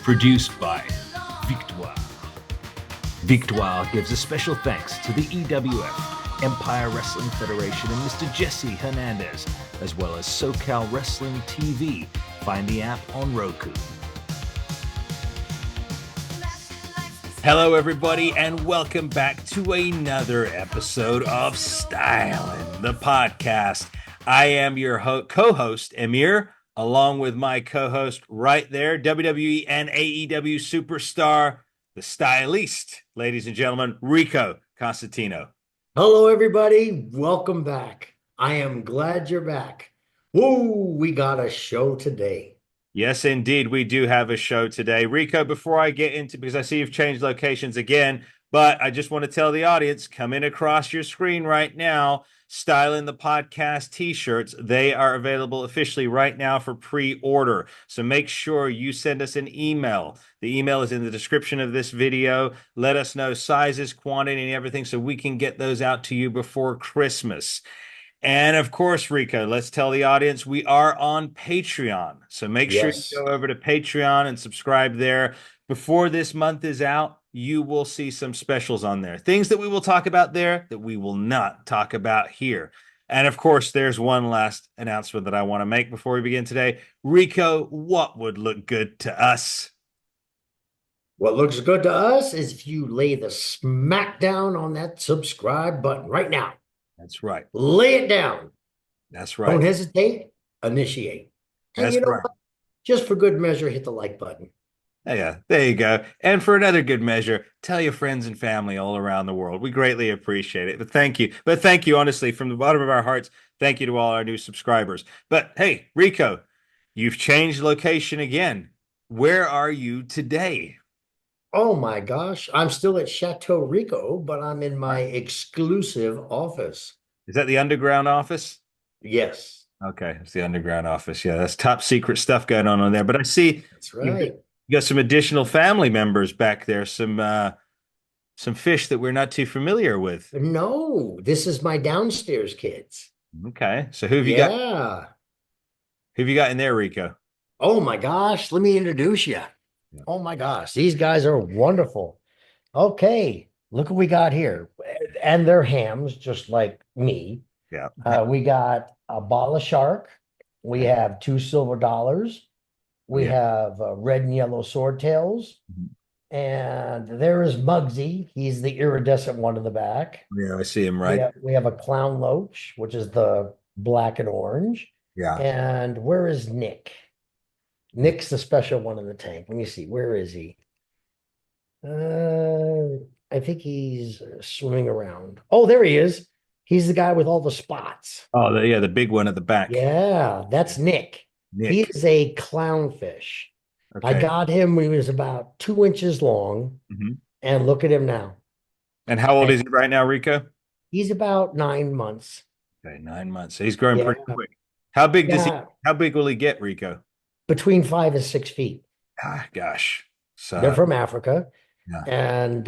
Produced by Victoire. Victoire gives a special thanks to the EWF, Empire Wrestling Federation, and Mr. Jesse Hernandez, as well as SoCal Wrestling TV. Find the app on Roku. Hello, everybody, and welcome back to another episode of Stylin', the podcast. I am your co-host, Amir, along with my co-host right there, WWE and AEW superstar, the stylist, ladies and gentlemen, Rico Constantino. Hello, everybody. Welcome back. I am glad you're back. Whoa, we got a show today. Yes, indeed, we do have a show today. Rico, before I get into, because I see you've changed locations again, but I just want to tell the audience, coming across your screen right now, Stylin' the Podcast t-shirts. They are available officially right now for pre-order. So make sure you send us an email. The email is in the description of this video. Let us know sizes, quantity, and everything so we can get those out to you before Christmas. And of course, Rico, let's tell the audience we are on Patreon. So make sure you go over to Patreon and subscribe there. Before this month is out, you will see some specials on there. Things that we will talk about there that we will not talk about here. And of course, there's one last announcement that I want to make before we begin today. Rico, what would look good to us? What looks good to us is if you lay the smack down on that subscribe button right now. That's right. Lay it down. That's right. Don't hesitate. Initiate. And That's you know right. what? Just for good measure, hit the like button. Yeah, there you go. And for another good measure, tell your friends and family all around the world. We greatly appreciate it. But thank you. But thank you, honestly, from the bottom of our hearts. Thank you to all our new subscribers. But hey, Rico, you've changed location again. Where are you today? Oh my gosh. I'm still at Chateau Rico, but I'm in my exclusive office. Is that the underground office? Yes. Okay, it's the underground office. Yeah, that's top secret stuff going on there. But I see That's right. you got some additional family members back there, some fish that we're not too familiar with. No, this is my downstairs kids. Okay, so who have you got? Yeah. Who have you got in there, Rico? Oh my gosh, let me introduce you. Yeah. Oh my gosh, these guys are wonderful. Okay, look what we got here. And they're hams, just like me. Yeah. We got a ball of shark. We have $2 silver. We have red and yellow swordtails. And there is Muggsy. He's the iridescent one in the back. Yeah, I see him right. We have a clown loach, which is the black and orange. Yeah. And where is Nick? Nick's the special one in the tank. Let me see. Where is he? I think he's swimming around. Oh, there he is. He's the guy with all the spots. Oh, the big one at the back. Yeah, that's Nick. He is a clownfish. Okay. I got him when he was about 2 inches long. And look at him now. And how old is he right now, Rico? He's about 9 months. Okay, 9 months. So he's growing pretty quick. How big how big will he get, Rico? Between 5 and 6 feet. Ah, gosh. So they're from Africa. Yeah. And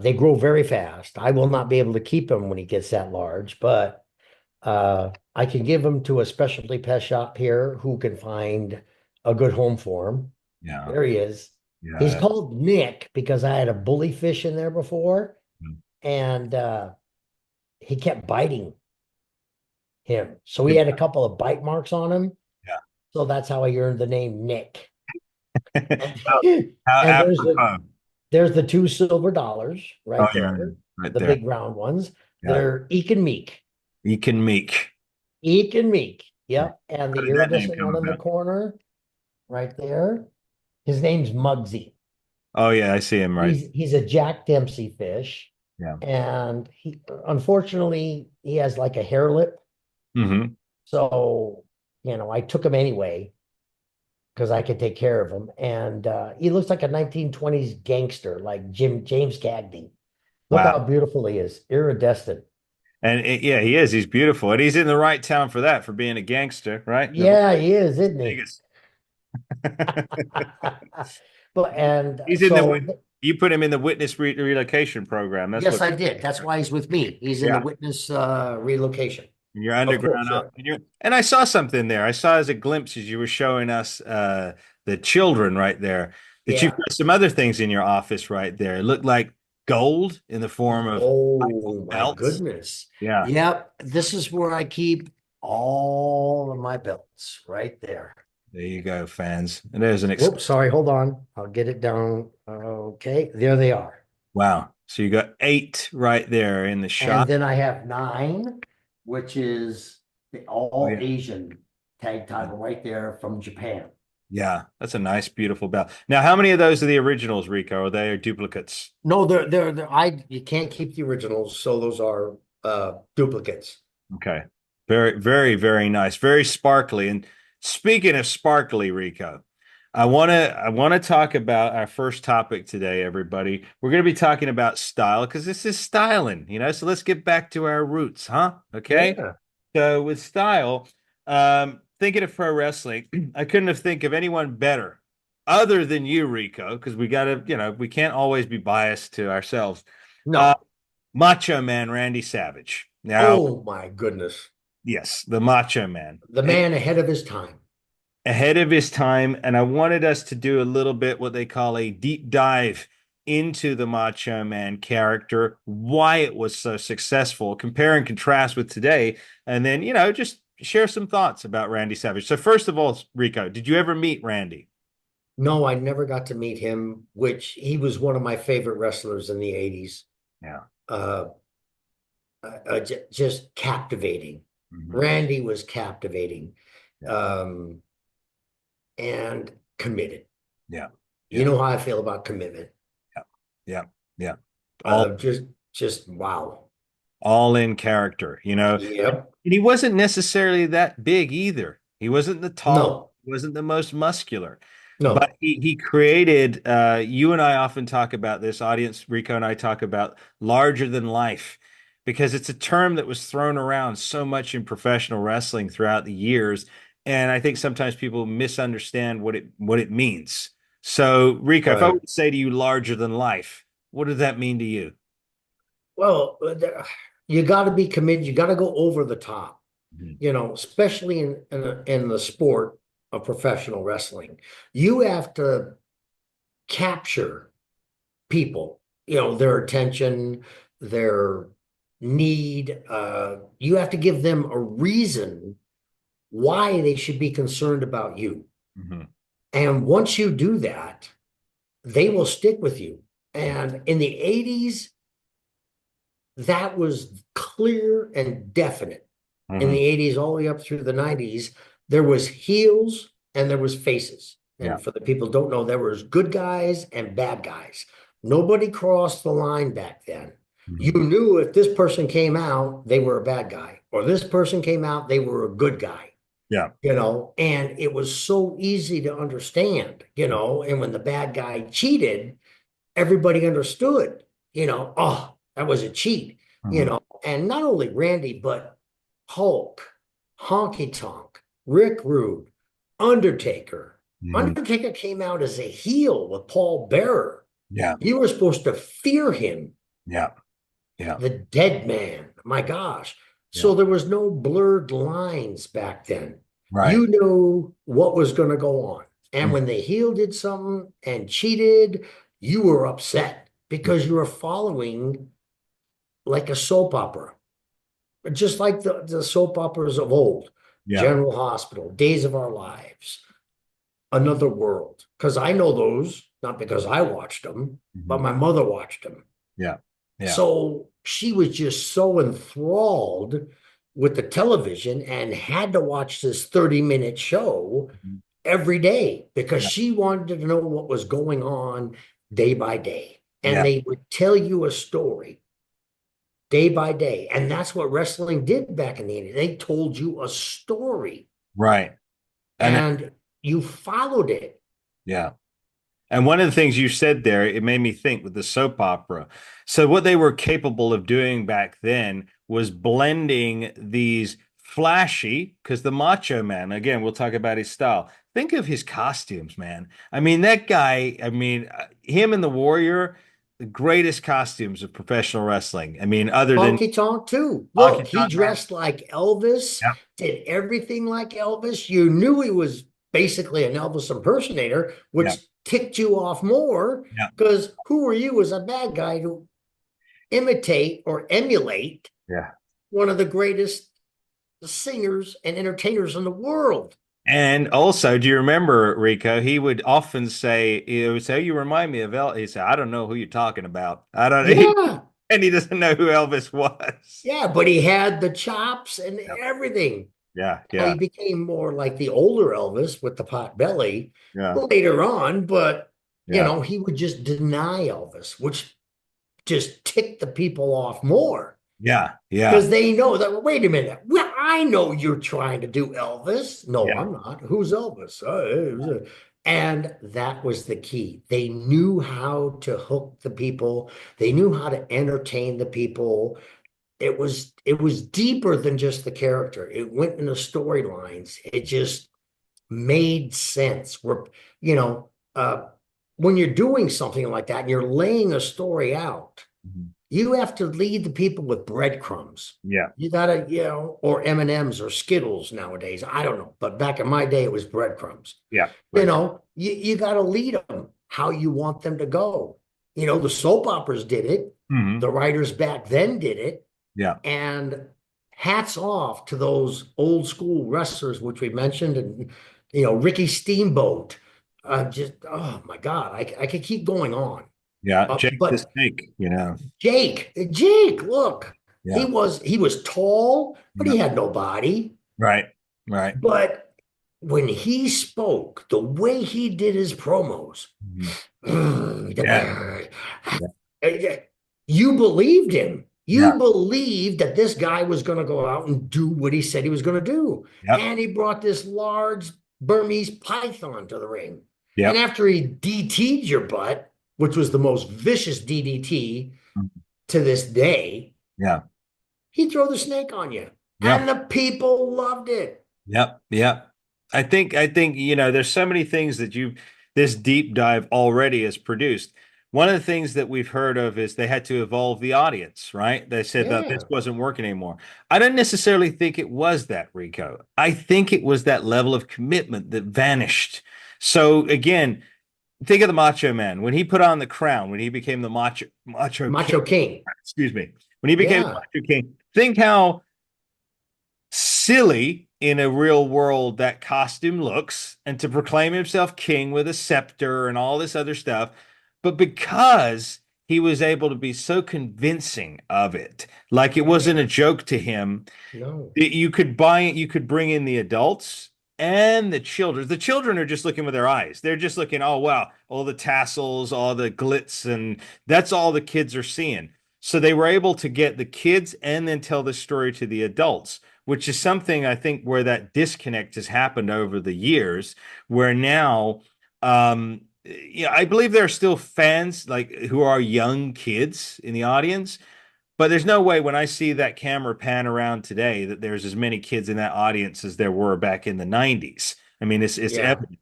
they grow very fast. I will not be able to keep him when he gets that large, but I can give him to a specialty pet shop here who can find a good home for him. Yeah. There he is. Yeah. He's called Nick because I had a bully fish in there before, and he kept biting him. So he had a couple of bite marks on him. Yeah. So that's how I earned the name Nick. There's the $2 silver right there. Right the there. Big round ones. Yeah. They're Eek and Meek. Eek and Meek. Eek and Meek. Yep. And the How did that name iridescent come one in the about? corner, right there. His name's Muggsy. Oh yeah, I see him right. He's a Jack Dempsey fish. Yeah. And he unfortunately he has like a hair lip. So, I took him anyway because I could take care of him. And he looks like a 1920s gangster, like James Cagney. Look how beautiful he is, iridescent. And he is. He's beautiful, and he's in the right town for that, for being a gangster, right? Yeah, he is, isn't he? He's in you put him in the witness relocation program. Yes, I did. That's why he's with me. He's in the witness relocation. And you're underground, and I saw something there. I saw as a glimpse as you were showing us the children right there. That you've Yeah. got some other things in your office right there. It looked like gold in the form of Oh my belts. goodness. Yeah, Yep. This is where I keep all of my belts right there. there you go, fans. And there's an Whoops, sorry, hold on. I'll get it down. Okay, there they are. wow. So you got 8 right there in the And shot. then I have 9, which is the Oh all yeah. Asian tag title right there from Japan. Yeah, that's a nice, beautiful belt. Now, how many of those are the originals, Rico? Are they duplicates? No, they're you can't keep the originals, so those are duplicates. Okay. Very, very, very nice. Very sparkly. And speaking of sparkly, Rico, I want to talk about our first topic today, everybody. We're going to be talking about style because this is styling, So let's get back to our roots, huh? Okay. Yeah. So with style, thinking of pro wrestling, I couldn't have think of anyone better other than you, Rico, because we gotta, we can't always be biased to ourselves. Uh, No. Macho Man Randy Savage. Now, Oh my goodness. yes, the Macho Man. The man ahead of his time. Ahead of his time, and I wanted us to do a little bit what they call a deep dive into the Macho Man character, why it was so successful, compare and contrast with today, and then, just share some thoughts about Randy Savage. So first of all, Rico, did you ever meet Randy? No, I never got to meet him, which he was one of my favorite wrestlers in the 80s. Yeah. Uh, just captivating. Mhm. Randy was captivating, Yeah. um, and committed. Yeah. You Yeah. know how I feel about commitment. Yeah. Yeah. Yeah. All Uh, just, just wow. all in character, Yep. And he wasn't necessarily that big either. He wasn't the tall, No, he wasn't the most muscular. But no, he created, you and I often talk about this, audience, Rico and I talk about larger than life, because it's a term that was thrown around so much in professional wrestling throughout the years. And I think sometimes people misunderstand what it means. So, Rico, if I right. would say to you larger than life, what does that mean to you? Well, you got to be committed. You got to go over the top. Mhm. Especially in the sport of professional wrestling. You have to capture people, their attention, their need. You have to give them a reason why they should be concerned about you. Mhm. And once you do that, they will stick with you. And in the 80s, that was clear and definite. In Mhm. the 80s, all the way up through the 90s, there was heels and there was faces. Yeah. And for the people who don't know, there was good guys and bad guys. Nobody crossed the line back then. You Mhm. knew if this person came out, they were a bad guy, or this person came out, they were a good guy, Yeah. and it was so easy to understand, and when the bad guy cheated, everybody understood, oh, that was a cheat, Mhm. and not only Randy, but Hulk, Honky Tonk, Rick Rude, Undertaker. Mhm. Undertaker came out as a heel with Paul Bearer. Yeah. You were supposed to fear him, Yeah. Yeah. the dead man. My gosh. Yeah. So there was no blurred lines back then. Right. You knew what was going to go on. And Mm. when the heel did something and cheated, you were upset because you were following like a soap opera, just like the soap operas of old, Yeah. General Hospital, Days of Our Lives, Another World. Because I know those, not because I watched them, but Mhm. my mother watched them. Yeah. Yeah. So she was just so enthralled with the television and had to watch this 30-minute show Mhm. every day because Yeah. she wanted to know what was going on day by day. And Yeah. they would tell you a story day by day. And that's what wrestling did back in the 80s. They told you a story Right. And and you followed it. yeah. And one of the things you said there, it made me think with the soap opera. So what they were capable of doing back then was blending these flashy, because the Macho Man, again, we'll talk about his style. Think of his costumes, man. I mean, that guy, him and the Warrior, the greatest costumes of professional wrestling. I mean, other than Honky Tonk too. Honky Look, he Tonk Man. dressed like Elvis, Yeah. did everything like Elvis. You knew he was basically an Elvis impersonator, Yeah. which ticked you off more Yeah. because who are you as a bad guy to imitate or emulate Yeah. one of the greatest singers and entertainers in the world? And also, do you remember, Rico? He would often say, he would say, "You remind me of Elvis." He said, "I don't know who you're talking about. I don't," Yeah. and he doesn't know who Elvis was. Yeah, but he had the chops and Yep. everything. Yeah, Now, yeah, he became more like the older Elvis with the pot belly yeah, later on, but yeah, he would just deny Elvis, which just ticked the people off more yeah, yeah, because they know that, wait a minute, well, I know you're trying to do Elvis. No, yeah, I'm not. Who's Elvis? And that was the key. They knew how to hook the people. They knew how to entertain the people. It was deeper than just the character. It went into storylines. It just made sense. You know, uh, when you're doing something like that and you're laying a story out, mhm, you have to lead the people with breadcrumbs. yeah, You gotta, or M&Ms or Skittles nowadays. I don't know, but back in my day, it was breadcrumbs. yeah, You right. know, you gotta lead them how you want them to go. The soap operas did it. Hmm. The writers back then did it. Yeah, And hats off to those old school wrestlers, which we mentioned, and Ricky Steamboat. Just oh my God, I could keep going on. yeah. Jake the But Snake, Jake, look, he Yeah, was tall, but yeah, he had no body. right, right. But when he spoke, the way he did his promos, Mhm. Yeah, yeah, you believed him. yeah, You believed that this guy was going to go out and do what he said he was going to do. yep, And he brought this large Burmese python to the ring. And yep, after he DT'd your butt, which was the most vicious DDT mhm, to this day, yeah, he'd throw the snake on you. yeah. And the people loved it. Yep, yep. I think, there's so many things that this deep dive already has produced. One of the things that we've heard of is they had to evolve the audience, right? They said that this Yeah. wasn't working anymore. I don't necessarily think it was that, Rico. I think it was that level of commitment that vanished. So again, think of the Macho Man when he put on the crown, when he became the Macho King. Macho King. Excuse me. When he became the Yeah. Macho King, think how silly in a real world that costume looks, and to proclaim himself king with a scepter and all this other stuff. But because he was able to be so convincing of it, like it wasn't a joke to him, No. that you could buy it, you could bring in the adults and the children. The children are just looking with their eyes. They're just looking, oh wow, all the tassels, all the glitz, and that's all the kids are seeing. So they were able to get the kids and then tell the story to the adults, which is something I think where that disconnect has happened over the years, where now yeah, I believe there are still fans like who are young kids in the audience, but there's no way when I see that camera pan around today that there's as many kids in that audience as there were back in the 90s. I mean, it's Yeah. evident,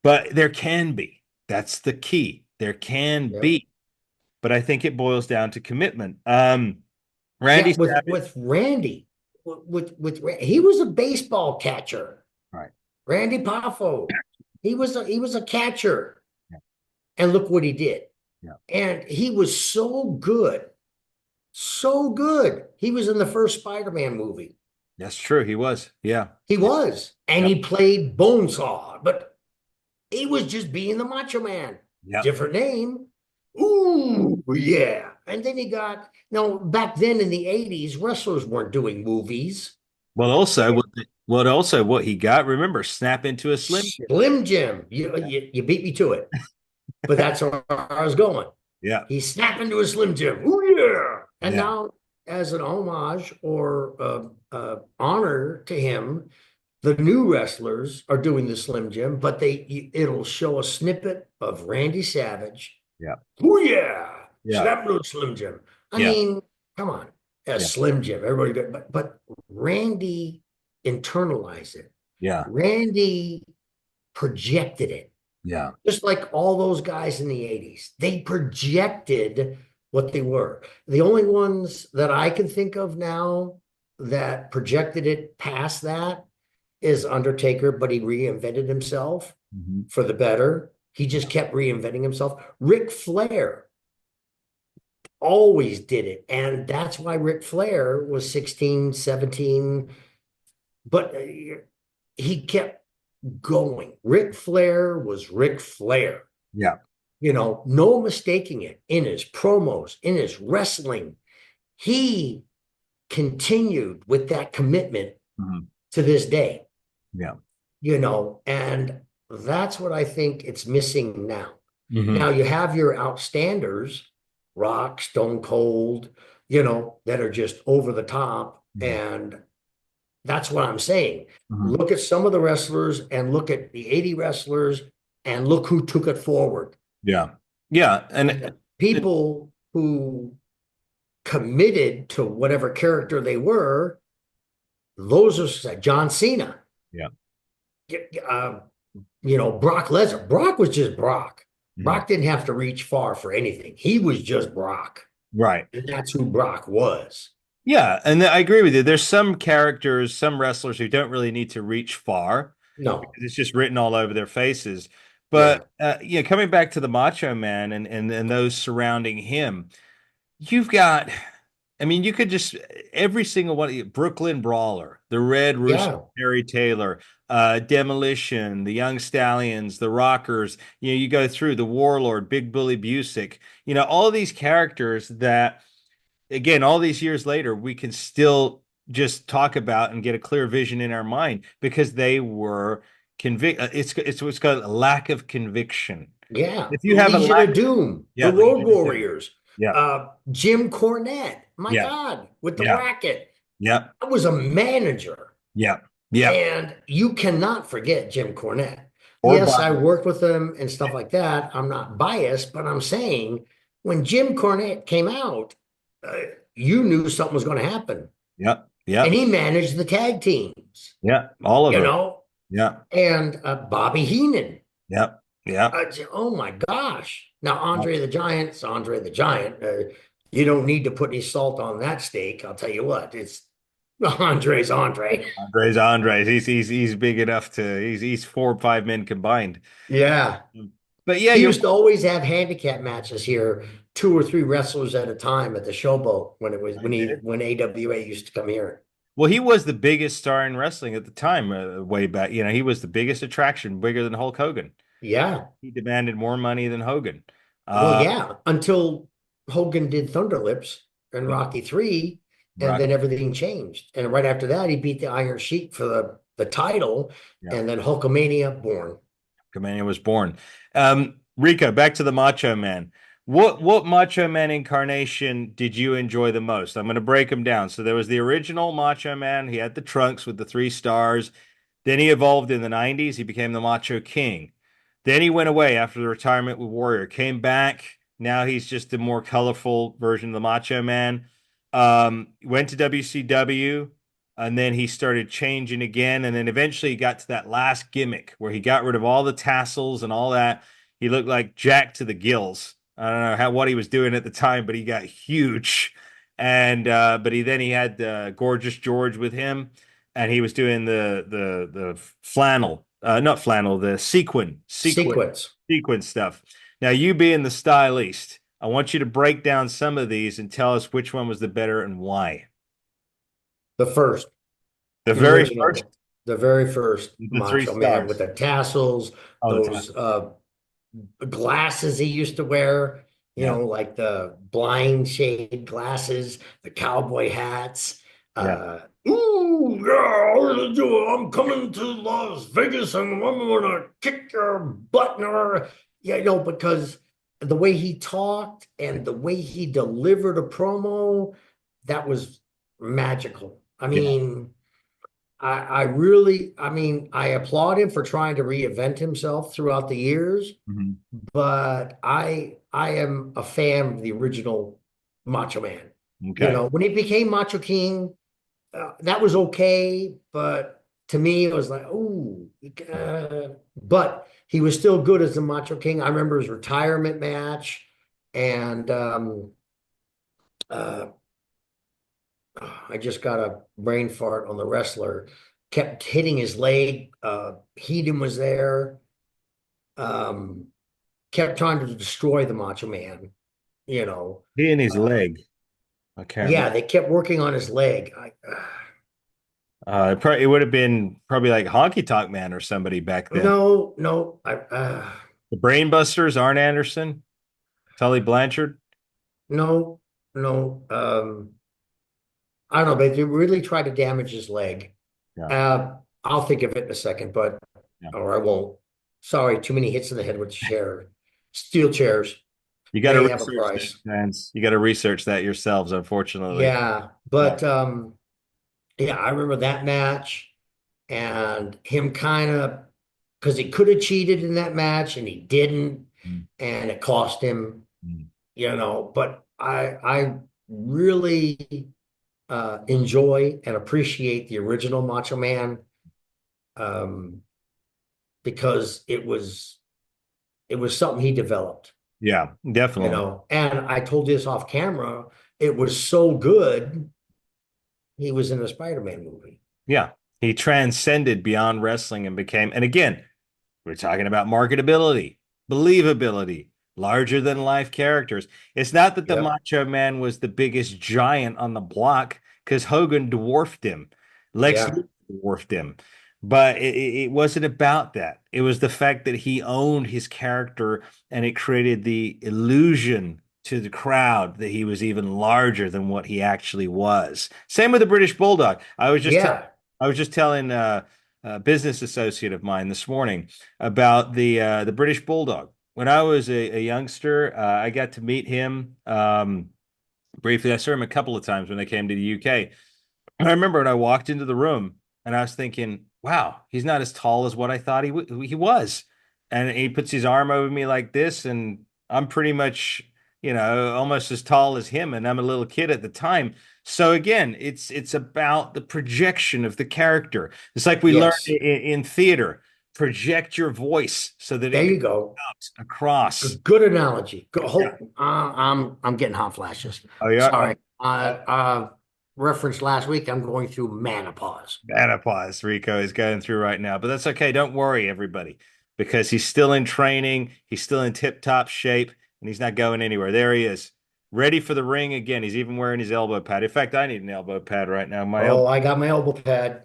but there can be. That's the key. There can Yep. be, but I think it boils down to commitment. Yeah, Randy Savage, with Randy, he was a baseball catcher. right? Randy Poffo, he was a catcher, Yeah, and look what he did. yeah, And he was so good, so good. He was in the first Spider-Man movie. that's true. He was. Yeah, He was, and yeah, he played Bonesaw, but he was just being the Macho Man. yeah. Different name. Ooh, yeah. And then he got, back then in the 80s, wrestlers weren't doing movies. Well, also what he got. Remember, snap into a slim. Slim Jim. You beat me to it, but that's where I was going. Yeah, He snapped into a Slim Jim. Ooh, yeah. And yeah, now, as an homage or honor to him, the new wrestlers are doing the Slim Jim, but it'll show a snippet of Randy Savage. yeah, Oh yeah, yeah, snap into a Slim Jim. I yeah, mean, come on, a yeah, Slim Jim. Everybody, but Randy internalized it. yeah, Randy projected it. yeah. Just like all those guys in the 80s, they projected what they were. The only ones that I can think of now that projected it past that is Undertaker, but he reinvented himself for the better. He just kept reinventing himself. Ric Flair always did it. And that's why Ric Flair was 16, 17, but he kept going. Ric Flair was Ric Flair. Yeah. No mistaking it in his promos, in his wrestling. He continued with that commitment to this day. Yeah. And that's what I think it's missing now. Now you have your outstanders, Rock, Stone Cold, that are just over the top. And that's what I'm saying. Look at some of the wrestlers and look at the 80 wrestlers and look who took it forward. Yeah. Yeah. And people who committed to whatever character they were, those are John Cena. Yeah. Brock Lesnar. Brock was just Brock. Brock didn't have to reach far for anything. He was just Brock. Right. And that's who Brock was. Yeah. And I agree with you. There's some characters, some wrestlers who don't really need to reach far. No. Because it's just written all over their faces. But coming back to the Macho Man and those surrounding him, you've got, I mean, you could just every single one, Brooklyn Brawler, the Red Rooster, Terry Taylor, Demolition, the Young Stallions, the Rockers. You go through the Warlord, Big Bully Busick. All of these characters that, again, all these years later, we can still just talk about and get a clear vision in our mind because they were it's what's called a lack of conviction. Yeah. If you have Legion of Doom, the Road Warriors, Jim Cornette. My God, with the bracket. Yeah. I was a manager. Yeah. Yeah. And you cannot forget Jim Cornette. Yes, I worked with him and stuff like that. I'm not biased, but I'm saying when Jim Cornette came out, you knew something was going to happen. Yeah. Yeah. And he managed the tag teams. Yeah. All of them. Yeah. And Bobby Heenan. Yeah. Yeah. Oh my gosh. Now, Andre the Giant's Andre the Giant. You don't need to put any salt on that steak. I'll tell you what, it's Andre's Andre. Andre's Andre. He's big enough to he's 4 or 5 men combined. Yeah. But yeah, he used to always have handicap matches here, 2 or 3 wrestlers at a time at the Showboat when AWA used to come here. Well, he was the biggest star in wrestling at the time, way back. He was the biggest attraction, bigger than Hulk Hogan. Yeah. He demanded more money than Hogan. Until Hogan did Thunderlips and Rocky 3, and then everything changed. And right after that, he beat the Iron Sheik for the title, and then Hulkamania born. Hulkamania was born. Rico, back to the Macho Man. What Macho Man incarnation did you enjoy the most? I'm going to break them down. So there was the original Macho Man. He had the trunks with the 3 stars. Then he evolved in the 90s. He became the Macho King. Then he went away after the retirement with Warrior. Came back. Now he's just a more colorful version of the Macho Man. Went to WCW, and then he started changing again. And then eventually he got to that last gimmick where he got rid of all the tassels and all that. He looked like Jack to the gills. I don't know what he was doing at the time, but he got huge. And but he had Gorgeous George with him, and he was doing the flannel, not flannel, the sequence stuff. Now, you being the stylist, I want you to break down some of these and tell us which one was the better and why. The first. The very first? The very first Macho Man with the tassels, those glasses he used to wear, like the blind shade glasses, the cowboy hats. Ooh, yeah, I'm coming to Las Vegas and I'm gonna kick your butt. Because the way he talked and the way he delivered a promo, that was magical. I mean, I applaud him for trying to reinvent himself throughout the years, but I am a fan of the original Macho Man. Okay. When he became Macho King, that was okay, but to me it was like, but he was still good as the Macho King. I remember his retirement match, and I just got a brain fart on the wrestler. kept hitting his leg. Heaton was there. Kept trying to destroy the Macho Man, you know. He and his Uh, leg. I can't remember. yeah, they kept working on his leg. It would have been probably like Honky Tonk Man or somebody back then. No, no, The Brainbusters, Arn Anderson, Tully Blanchard. no, no. I don't know, but they really tried to damage his leg. Yeah, I'll think of it in a second, but yeah. or I won't. Sorry, too many hits in the head with the chair. Steel chairs. You got to They have a research that, price. fans. You got to research that yourselves, unfortunately. Yeah, Yeah. but yeah, I remember that match and him kind of because he could have cheated in that match and he didn't, Mm, and it cost him, mm. but I really enjoy and appreciate the original Macho Man um because it was something he developed, Yeah, definitely. and I told you this off camera, it was so good he was in a Spider-Man movie. Yeah. He transcended beyond wrestling and became, and again, we're talking about marketability, believability, larger than life characters. It's not that the Yep. Macho Man was the biggest giant on the block because Hogan dwarfed him, Lex Yeah. Luger dwarfed him. But it wasn't about that. It was the fact that he owned his character and it created the illusion to the crowd that he was even larger than what he actually was. Same with the British Bulldog. Yeah. I was just telling a business associate of mine this morning about the British Bulldog. When I was a youngster, I got to meet him briefly. I saw him a couple of times when they came to the UK. I remember when I walked into the room and I was thinking, wow, he's not as tall as what I thought he was. And he puts his arm over me like this, and I'm pretty much, almost as tall as him, and I'm a little kid at the time. So again, it's about the projection of the character. It's like we learned Yes. in theater, project your voice so that There it goes you go. out across. Good analogy. Yeah. I'm getting hot flashes. Oh yeah. Sorry. Reference last week. I'm going through menopause. Menopause Rico is going through right now, but that's okay. Don't worry, everybody, because he's still in training. He's still in tip-top shape, and he's not going anywhere. There he is, ready for the ring again. He's even wearing his elbow pad. In fact, I need an elbow pad right now. Oh, I got my elbow pad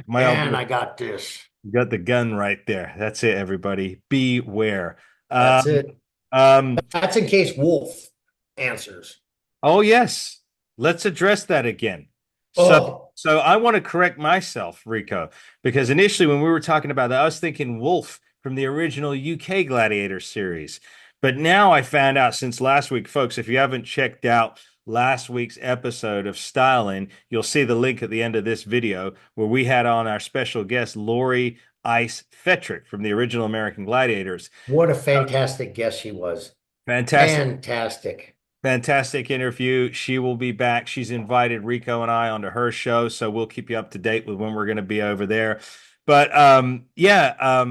My and elbow, I got this. you got the gun right there. That's it, everybody. Beware. That's Um, it. um, That's in case Wolf answers. oh yes, let's address that again. So, Oh, so I want to correct myself, Rico, because initially when we were talking about that, I was thinking Wolf from the original UK Gladiator series. But now I found out since last week, folks, if you haven't checked out last week's episode of Styling, you'll see the link at the end of this video where we had on our special guest, Lori Ice Fetrick from the original American Gladiators. what a fantastic guest she was. Fantastic. Fantastic. Fantastic interview. She will be back. She's invited Rico and I onto her show, so we'll keep you up to date with when we're going to be over there. But yeah,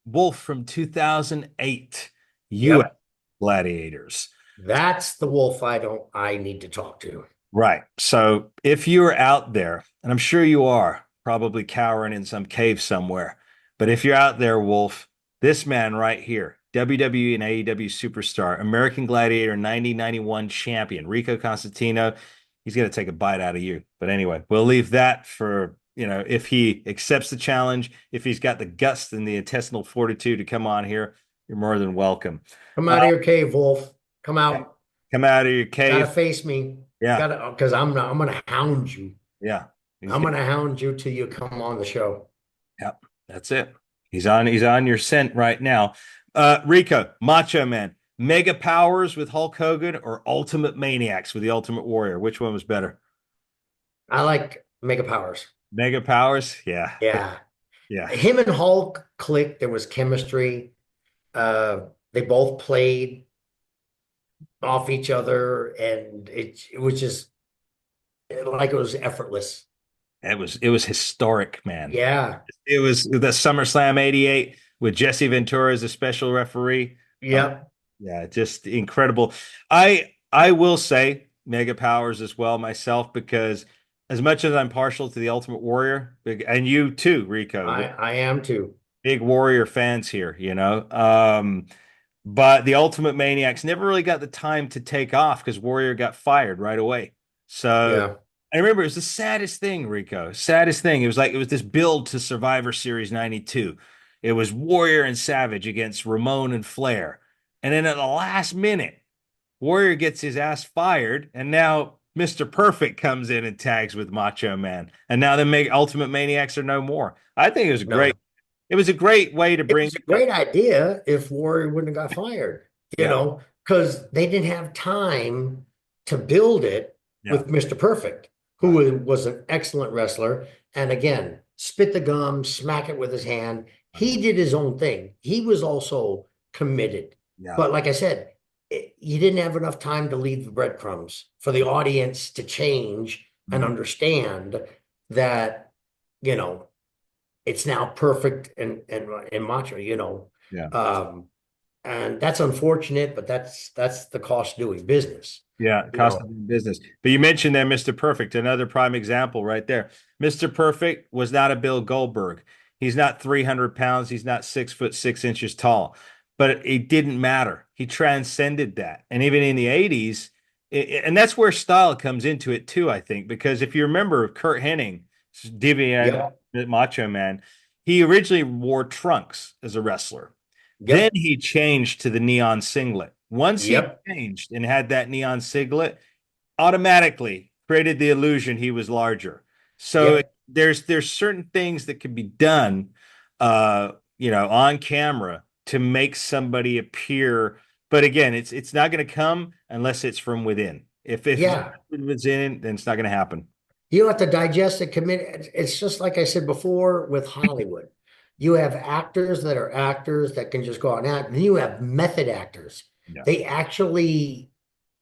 Wolf from 2008, U.S. Yep. Gladiators. That's the Wolf I need to talk to. Right. So if you're out there, and I'm sure you are, probably cowering in some cave somewhere, but if you're out there, Wolf, this man right here, WWE and AEW superstar, American Gladiator 1991 champion, Rico Constantino, he's going to take a bite out of you. But anyway, we'll leave that for, if he accepts the challenge, if he's got the guts and the intestinal fortitude to come on here, you're more than welcome. Come Uh, out of your cave, Wolf. Come out. Come out of your Gotta cave. face me. Yeah. Gotta, because I'm gonna hound you. Yeah. He's I'm gonna hound you till you come on the show. Yep, that's it. He's on your scent right now. Rico, Macho Man, Mega Powers with Hulk Hogan or Ultimate Maniacs with the Ultimate Warrior? Which one was better? I like Mega Powers. Mega Powers? Yeah. Yeah. Yeah. Him and Hulk clicked. There was chemistry. They both played off each other, and it was just like it was effortless. It was historic, man. Yeah. It was the SummerSlam 88 with Jesse Ventura as a special referee. Yep. Yeah, just incredible. I will say Mega Powers as well myself because as much as I'm partial to the Ultimate Warrior, and you too, Rico, I am too. big Warrior fans here, you know. But the Ultimate Maniacs never really got the time to take off because Warrior got fired right away. So Yeah. I remember it was the saddest thing, Rico. Saddest thing. It was like it was this build to Survivor Series 92. It was Warrior and Savage against Ramon and Flair. And then at the last minute, Warrior gets his ass fired, and now Mr. Perfect comes in and tags with Macho Man. And now the Ultimate Maniacs are no more. I think it was great. No. It was a great way to It bring was a back. great idea if Warrior wouldn't have got fired, Yeah, because they didn't have time to build it yeah. with Mr. Perfect, Right. who was an excellent wrestler. And again, spit the gum, smack it with his hand. Right. He did his own thing. He was also committed. Yeah. But like I said, you didn't have enough time to leave the breadcrumbs for the audience to change and Mhm. understand that, you know, it's now perfect and macho, Yeah. um, and that's unfortunate, but that's the cost of doing business, Yeah, you cost of know. doing business. But you mentioned there Mr. Perfect, another prime example right there. Mr. Perfect was not a Bill Goldberg. He's not 300 pounds. He's not 6 foot 6 inches tall. But it didn't matter. He transcended that. And even in the 80s, and that's where style comes into it too, I think, because if you remember Kurt Hennig, divvying Yep, Macho Man, he originally wore trunks as a wrestler. Then yep, he changed to the neon singlet. Once he yep, changed and had that neon singlet, automatically created the illusion he was larger. So yep. there's certain things that can be done, on camera to make somebody appear. But again, it's not going to come unless it's from within. If it's Yeah, within, then it's not going to happen. you have to digest it, commit. It's just like I said before with Hollywood. You have actors that are actors that can just go out and act, and then you have method actors. Yeah. They actually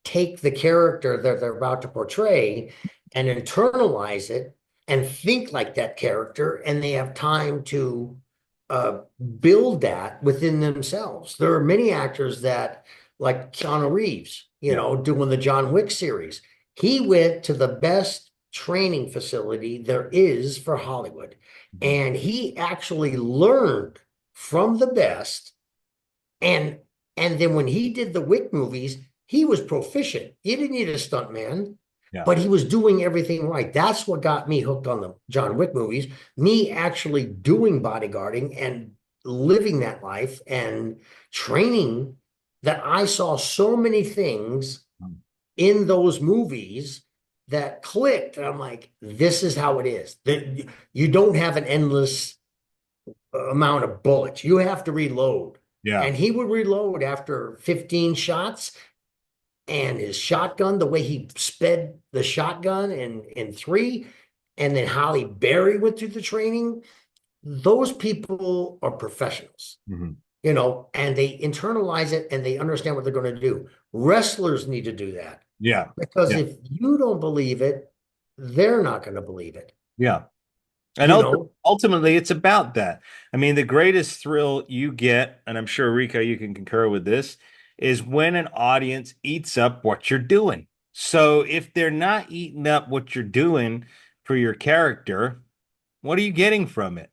take the character that they're about to portray and internalize it and think like that character, and they have time to uh, build that within themselves. There are many actors that, like Keanu Reeves, Yeah. doing the John Wick series. He went to the best training facility there is for Hollywood, Mhm. and he actually learned from the best. And then when he did the Wick movies, he was proficient. He didn't need a stunt man, Yeah. but he was doing everything right. That's what got me hooked on the John Wick movies. Me actually doing bodyguarding and living that life and training, that I saw so many things Mhm. in those movies that clicked. And I'm like, this is how it is. That you don't have an endless amount of bullets. You have to reload. Yeah. And he would reload after 15 shots. And his shotgun, the way he sped the shotgun in three, and then Holly Berry went through the training. Those people are professionals, Mhm. and they internalize it and they understand what they're going to do. Wrestlers need to do that, Yeah. because Yeah. if you don't believe it, they're not going to believe it, Yeah. And you know? ultimately, it's about that. I mean, the greatest thrill you get, and I'm sure Rico, you can concur with this, is when an audience eats up what you're doing. So if they're not eating up what you're doing for your character, what are you getting from it?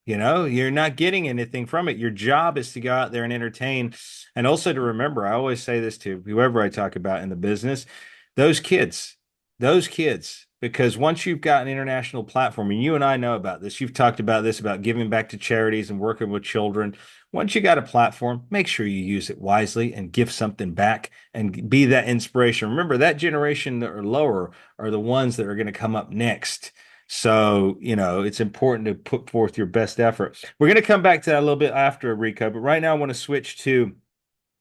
You're not getting anything from it. Your job is to go out there and entertain. And also to remember, I always say this to whoever I talk about in the business, those kids, those kids, because once you've got an international platform, and you and I know about this, you've talked about this, about giving back to charities and working with children. Once you got a platform, make sure you use it wisely and give something back and be that inspiration. Remember, that generation that are lower are the ones that are going to come up next. So, it's important to put forth your best effort. We're going to come back to that a little bit after, Rico, but right now I want to switch to,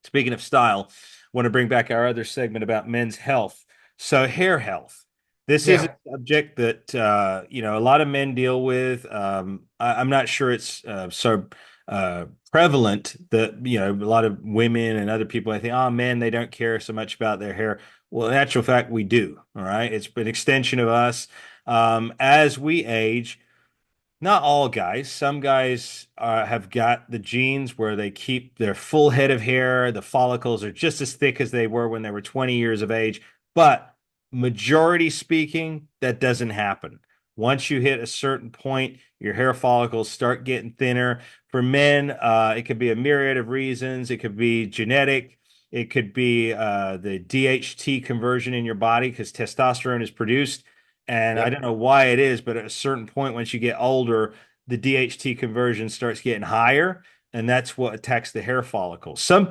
speaking of style, I want to bring back our other segment about men's health. So, hair health. This is a Yeah. subject that, a lot of men deal with. I'm not sure it's so prevalent that, a lot of women and other people, I think, oh, men, they don't care so much about their hair. Well, in actual fact, we do. All right. It's an extension of us. As we age, not all guys, some guys have got the genes where they keep their full head of hair. The follicles are just as thick as they were when they were 20 years of age. But majority speaking, that doesn't happen. Once you hit a certain point, your hair follicles start getting thinner. For men, it could be a myriad of reasons. It could be genetic. It could be the DHT conversion in your body because testosterone is produced. And I don't Yep. know why it is, but at a certain point, once you get older, the DHT conversion starts getting higher, and that's what attacks the hair follicles. Right.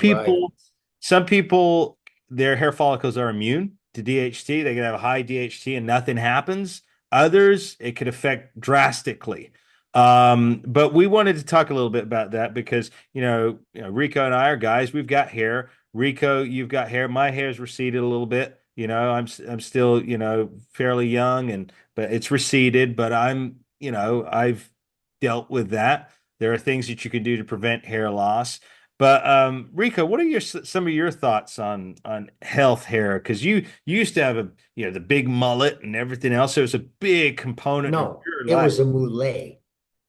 Some people, their hair follicles are immune to DHT. They can have a high DHT and nothing happens. Others, it could affect drastically. But we wanted to talk a little bit about that because Rico and I are guys. We've got hair. Rico, you've got hair. My hair's receded a little bit. I'm still fairly young, but it's receded. But I've dealt with that. There are things that you can do to prevent hair loss. But Rico, what are some of your thoughts on health hair? Because you used to have the big mullet and everything else. So it was a big component of No, your it life. was a mullet.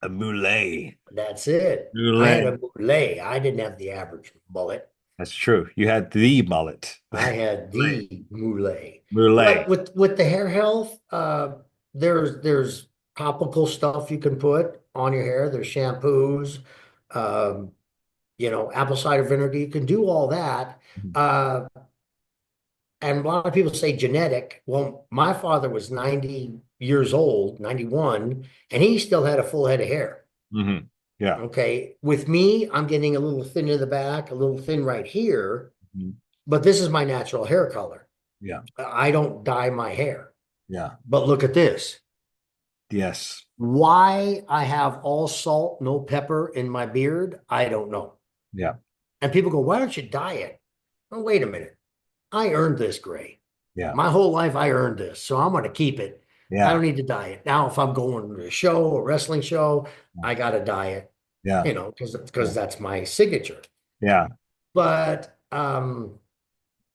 A mullet. That's it. I had Mullet. a mullet. I didn't have the average mullet. That's true. You had the mullet. I had Mullet. the mullet. But Mullet. with the hair health, there's topical stuff you can put on your hair. There's shampoos, um, apple cider vinegar. You can do all that. Uh, and a lot of people say genetic. Well, my father was 90 years old, 91, and he still had a full head of hair. Mm-hmm. Yeah. Okay. With me, I'm getting a little thin in the back, a little thin right here, Mhm. but this is my natural hair color. Yeah. I don't dye my hair. Yeah. But look at this. Yes. Why I have all salt, no pepper in my beard, I don't know. Yeah. And people go, why don't you dye it? Oh, wait a minute. I earned this gray. Yeah. My whole life I earned this. So I'm going to keep it. I Yeah. don't need to dye it. Now, if I'm going to a show, a wrestling show, I got to dye it, Yeah. because that's my signature. Yeah. But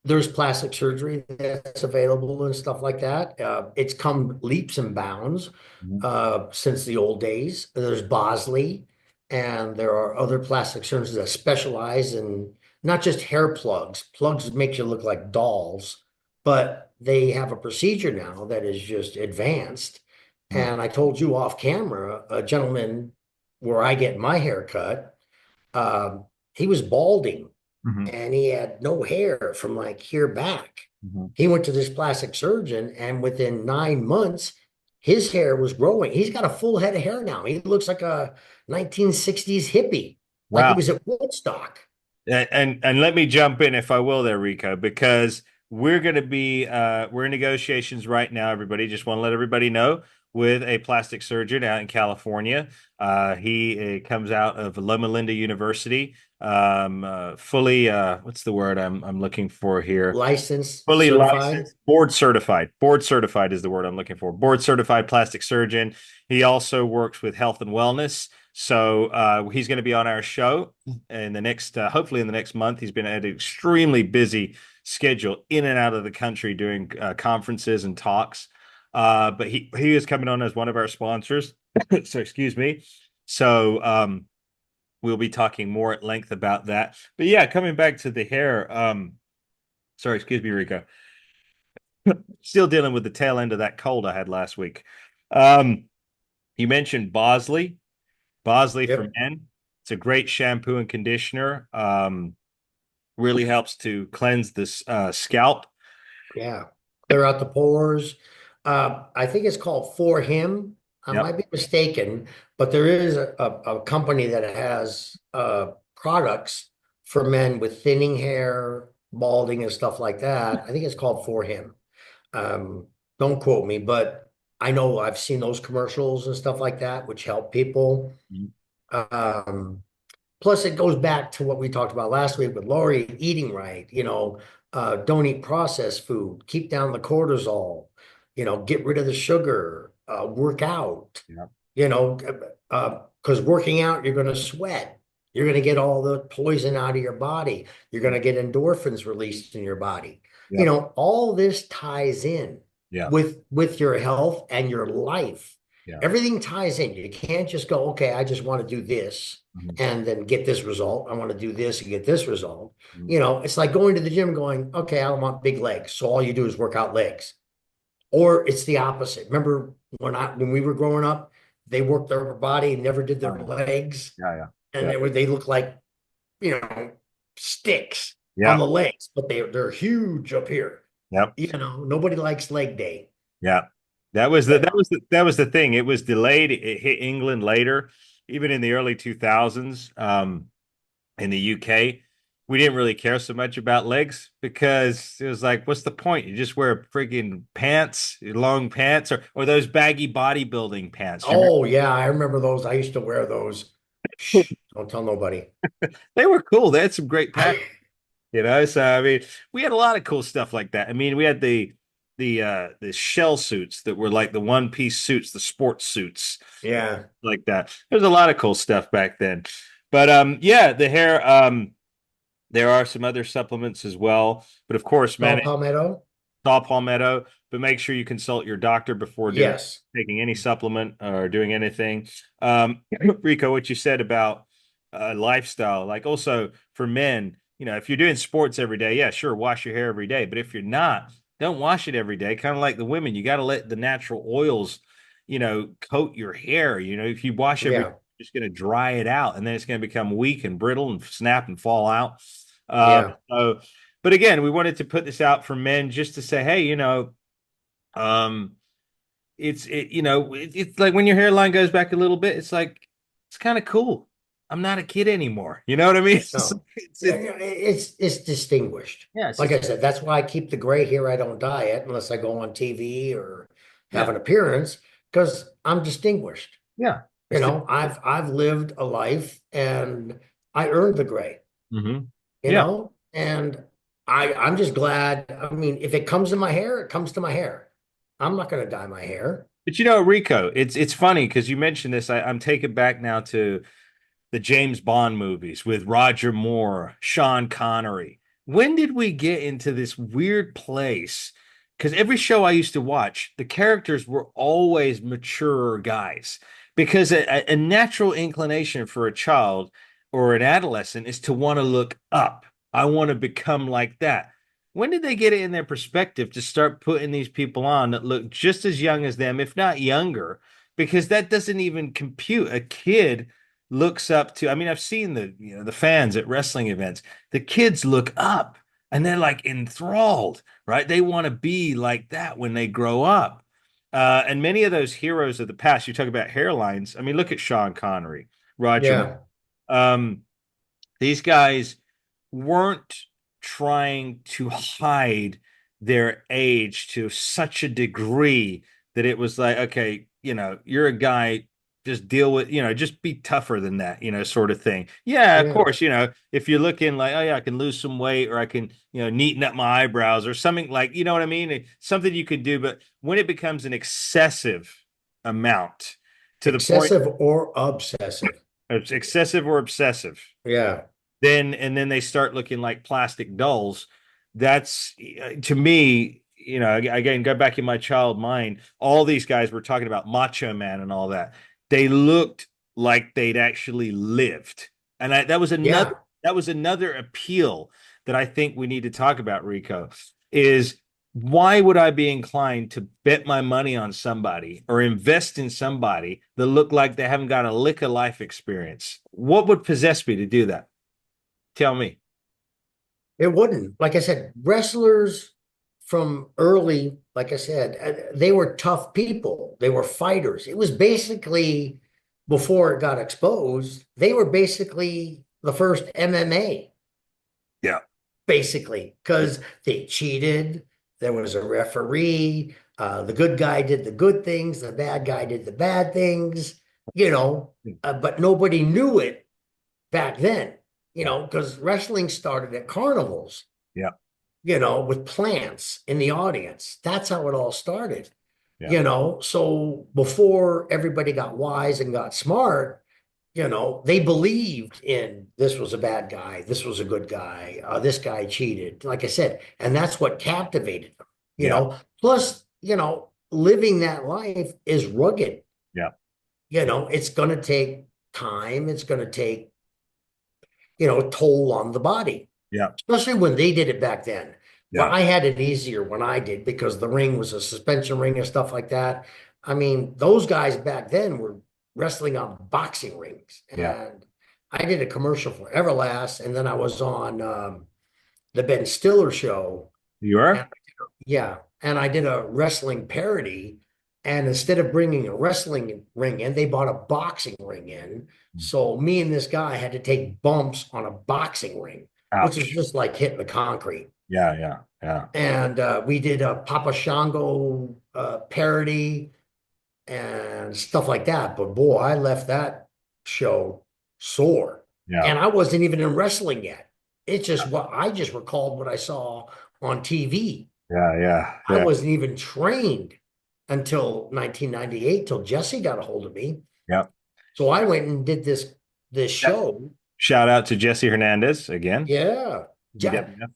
there's plastic surgery that's available and stuff like that. It's come leaps and bounds Mhm. since the old days. There's Bosley, and there are other plastic surgeons that specialize in not just hair plugs. Plugs make you look like dolls, but they have a procedure now that is just advanced. Mhm. And I told you off camera, a gentleman where I get my hair cut, he was balding Mhm. and he had no hair from like here back. Mhm. He went to this plastic surgeon, and within 9 months, his hair was growing. He's got a full head of hair now. He looks like a 1960s hippie, like he Wow. was at Woodstock. And let me jump in if I will there, Rico, because we're in negotiations right now, everybody. Just want to let everybody know with a plastic surgeon out in California. He comes out of Loma Linda University, fully what's the word I'm looking for here? Licensed, Fully certified. licensed, board certified. Board certified is the word I'm looking for. Board certified plastic surgeon. He also works with health and wellness. So he's going to be on our show in the next, hopefully in the next month. He's been at an extremely busy schedule in and out of the country doing conferences and talks. But he is coming on as one of our sponsors. So excuse me. So we'll be talking more at length about that. But yeah, coming back to the hair. Sorry, excuse me, Rico. Still dealing with the tail end of that cold I had last week. Um, you mentioned Bosley. Bosley for Yep. men. It's a great shampoo and conditioner. Really helps to cleanse this scalp. Yeah. Clear out the pores. I think it's called For Him. I Yep. might be mistaken, but there is a company that has products for men with thinning hair, balding, and stuff like that. I think it's called For Him. Um, don't quote me, but I know I've seen those commercials and stuff like that, which help people. Mhm. Um, Plus, it goes back to what we talked about last week with Lori eating right. Don't eat processed food, keep down the cortisol, get rid of the sugar, work out, Yep. Because working out, you're going to sweat. You're going to get all the poison out of your body. You're going to get endorphins released in your body. Yep. All this ties in Yeah. with your health and your life. Yeah. Everything ties in. You can't just go, okay, I just want to do this Mhm. and then get this result. I want to do this and get this result. Mhm. It's like going to the gym going, okay, I want big legs. So all you do is work out legs. or it's the opposite. Remember when we were growing up, they worked their body and never did their Oh, legs, yeah, yeah, and yeah, they look like, sticks on yeah, the legs, but they're huge up here. yeah, Nobody likes leg day. yeah. That was the You that know? was the that was the thing. It was delayed. It hit England later, even in the early 2000s. In the UK, we didn't really care so much about legs because it was like, what's the point? You just wear friggin' pants, long pants, or those baggy bodybuilding pants. You Oh yeah, I remember those. I used to wear those. Shh, don't tell nobody. They were cool. They had some great packs, you know. So I mean, we had a lot of cool stuff like that. I mean, we had the shell suits that were like the one piece suits, the sports suits Yeah. like that. There's a lot of cool stuff back then. But yeah, the hair. There are some other supplements as well. But of course, Saw man, palmetto? saw palmetto, but make sure you consult your doctor before doing Yes. taking any supplement or doing anything. Rico, what you said about lifestyle, like also for men, if you're doing sports every day, yeah, sure, wash your hair every day. But if you're not, don't wash it every day. Kind of like the women, you got to let the natural oils, coat your hair. If you wash every, Yeah. it's going to dry it out, and then it's going to become weak and brittle and snap and fall out. Yeah. So but again, we wanted to put this out for men just to say, hey, um, it's like when your hairline goes back a little bit, it's like it's kind of cool. I'm not a kid anymore. You know what I mean? No. It's It's distinguished. yeah, it's Like just I said, that's why I keep the gray hair. I don't dye it unless I go on TV or have yeah, an appearance because I'm distinguished. yeah. It's the I've lived a life and I earned the gray, yeah. and I'm just glad. I mean, if it comes to my hair, it comes to my hair. I'm not going to dye my hair. But Rico, it's funny because you mentioned this. I'm taken back now to the James Bond movies with Roger Moore, Sean Connery. When did we get into this weird place? Because every show I used to watch, the characters were always mature guys. Because a natural inclination for a child or an adolescent is to want to look up. I want to become like that. When did they get it in their perspective to start putting these people on that look just as young as them, if not younger? Because that doesn't even compute. A kid looks up to, I mean, I've seen the fans at wrestling events. The kids look up and they're like enthralled, right? They want to be like that when they grow up. And many of those heroes of the past, you talk about hairlines. I mean, look at Sean Connery, Roger Moore. Yeah, Um, these guys weren't trying to hide their age to such a degree that it was like, okay, you're a guy, just deal with, just be tougher than that, sort of thing. Yeah, of yeah. course, if you're looking like, oh yeah, I can lose some weight or I can, neaten up my eyebrows or something like, you know what I mean? Something you could do, but when it becomes an excessive amount to the point Excessive or obsessive. it's excessive or obsessive, Yeah, then they start looking like plastic dolls. That's to me, again, go back in my child mind. All these guys were talking about Macho Man and all that. They looked like they'd actually lived, and yeah. that was another appeal that I think we need to talk about. Rico is why would I be inclined to bet my money on somebody or invest in somebody that look like they haven't got a lick of life experience? What would possess me to do that? Tell me. It wouldn't. Like I said, wrestlers from early, like I said, they were tough people. They were fighters. It was basically before it got exposed, they were basically the first MMA, Yeah. basically, because they cheated. There was a referee. The good guy did the good things, the bad guy did the bad things, but nobody knew it back then, Yeah. because wrestling started at carnivals, Yeah. with plants in the audience. That's how it all started, Yeah. So before everybody got wise and got smart, they believed in this was a bad guy, this was a good guy, this guy cheated, like I said, and that's what captivated them, Yeah. Plus, living that life is rugged, Yeah. it's going to take time, it's going to take, toll on the body, Yeah. especially when they did it back then. Well, Yeah. I had it easier when I did because the ring was a suspension ring and stuff like that. I mean, those guys back then were wrestling on boxing rings. Yeah. And I did a commercial for Everlast, and then I was on the Ben Stiller show. You And are? yeah, and I did a wrestling parody. And instead of bringing a wrestling ring in, they bought a boxing ring in. So me and this guy had to take bumps on a boxing ring, which is Ouch. just like hitting the concrete. Yeah, yeah, yeah. And we did a Papa Shango parody and stuff like that. But boy, I left that show sore. Yeah. And I wasn't even in wrestling yet. It's just what I just recalled what I saw on TV. Yeah, yeah, I yeah. wasn't even trained until 1998, till Jesse got a hold of me. Yeah. So I went and did this show. Shout out to Jesse Hernandez again. Yeah. BWF.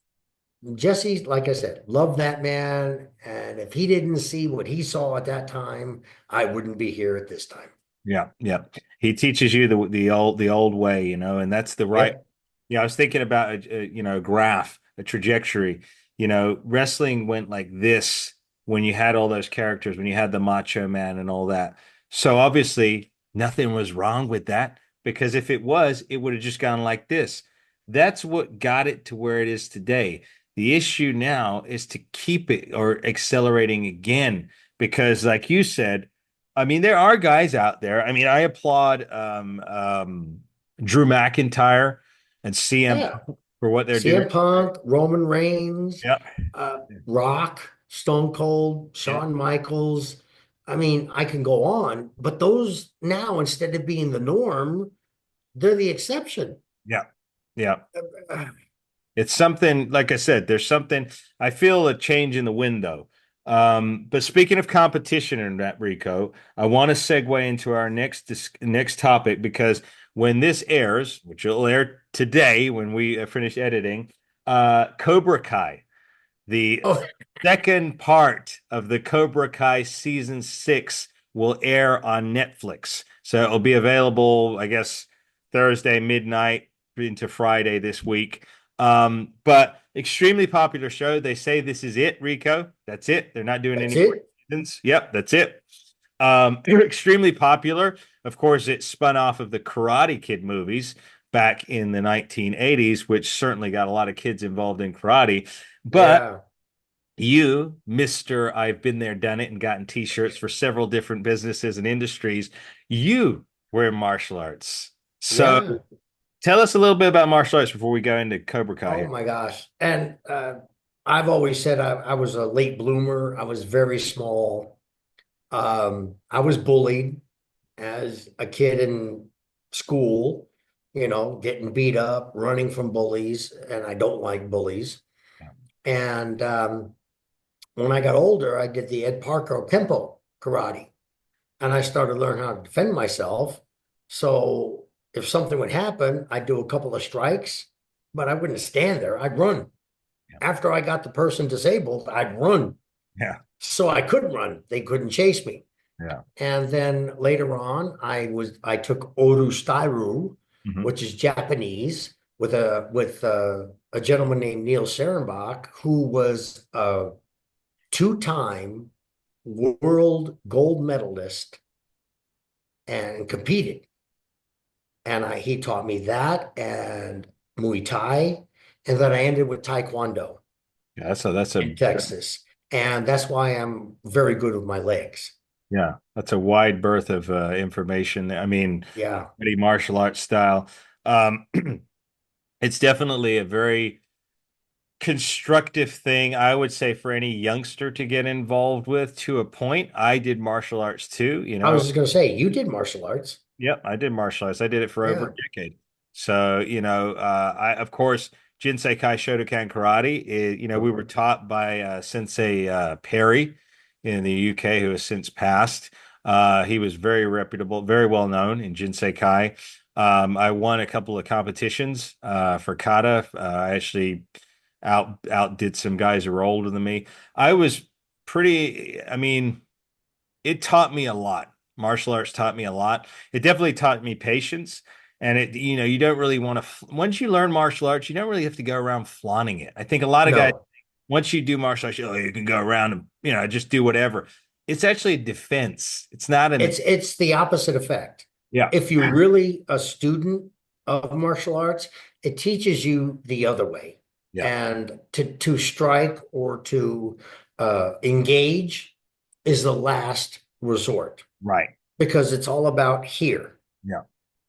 Jesse, like I said, loved that man. And if he didn't see what he saw at that time, I wouldn't be here at this time. Yeah, yeah. He teaches you the old way, and that's the right. Yep. Yeah, I was thinking about a graph, a trajectory. Wrestling went like this when you had all those characters, when you had the Macho Man and all that. So obviously nothing was wrong with that because if it was, it would have just gone like this. That's what got it to where it is today. The issue now is to keep it or accelerating again because, like you said, I mean, there are guys out there. I mean, I applaud Drew McIntyre and CM Yeah. Punk for what they're doing. CM Punk, Roman Reigns, Yeah, Rock, Stone Cold, yeah, Shawn Michaels. I mean, I can go on, but those now, instead of being the norm, they're the exception. yeah, yeah. Uh, It's something, like I said, there's something, I feel a change in the window. But speaking of competition in that, Rico, I want to segue into our next topic because when this airs, which will air today when we finish editing, Cobra Kai, the Oh, second part of the Cobra Kai season 6 will air on Netflix. So it'll be available, I guess, Thursday midnight into Friday this week. But extremely popular show. They say this is it, Rico. That's it. They're not doing that's any more it. seasons. Yep, that's it. Extremely popular. Of course, it spun off of the Karate Kid movies back in the 1980s, which certainly got a lot of kids involved in karate. But Yeah. you, Mr. I've been there, done it, and gotten t-shirts for several different businesses and industries. You were in martial arts. So Yeah. tell us a little bit about martial arts before we go into Cobra Kai Oh here. my gosh. And I've always said I was a late bloomer. I was very small. I was bullied as a kid in school, getting beat up, running from bullies, and I don't like bullies. And when I got older, I did the Ed Parker Kempo karate, and I started learning how to defend myself. So if something would happen, I'd do a couple of strikes, but I wouldn't stand there. I'd run. Yeah. After I got the person disabled, I'd run. Yeah. So I could run. They couldn't chase me. Yeah. And then later on, I took Oru Stairu, Mhm. which is Japanese, with a gentleman named Neil Serenbach, who was a two-time world gold medalist and competed. And he taught me that and Muay Thai, and then I ended with Taekwondo Yeah, that's a in Texas, and that's why I'm very good with my legs. yeah, that's a wide berth of information. I mean, Yeah, pretty martial arts style. Um, it's definitely a very constructive thing, I would say, for any youngster to get involved with to a point. I did martial arts too, I was just going to say you did martial arts. Yep, I did martial arts. I did it for over Yeah. a decade. So, I of course Jinsei Kai Shotokan Karate. We were taught by Sensei Perry in the UK, who has since passed. He was very reputable, very well known in Jinsei Kai. I won a couple of competitions for kata. I actually outdid some guys who were older than me. I was pretty. I mean, it taught me a lot. Martial arts taught me a lot. It definitely taught me patience. And you don't really want to, once you learn martial arts, you don't really have to go around flaunting it. I think a lot of guys No. once you do martial arts, you can go around and, just do whatever. It's actually a defense. It's not an. It's the opposite effect. Yeah. If you're really a student of martial arts, it teaches you the other way. Yeah. And to strike or to engage is the last resort. Right. Because it's all about here. Yeah.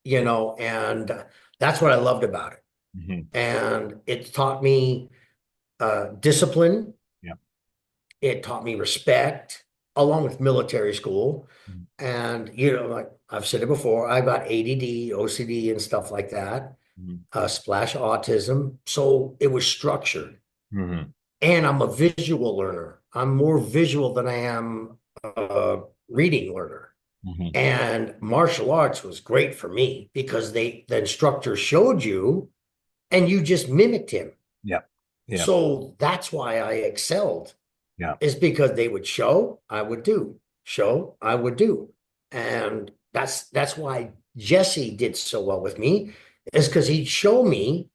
And that's what I loved about it. Mm-hmm. And it taught me discipline. Yeah. It taught me respect, along with military school. Mm-hmm. And, like I've said it before, I got ADD, OCD, and stuff like that, splash autism. So it was structured. Mm-hmm. And I'm a visual learner. I'm more visual than I am a reading learner. Mm-hmm. And martial arts was great for me because the instructor showed you and you just mimicked him. Yeah. Yeah. So that's why I excelled. Yeah. Is because they would show, I would do. Show, I would do. And that's why Jesse did so well with me, is because he'd show me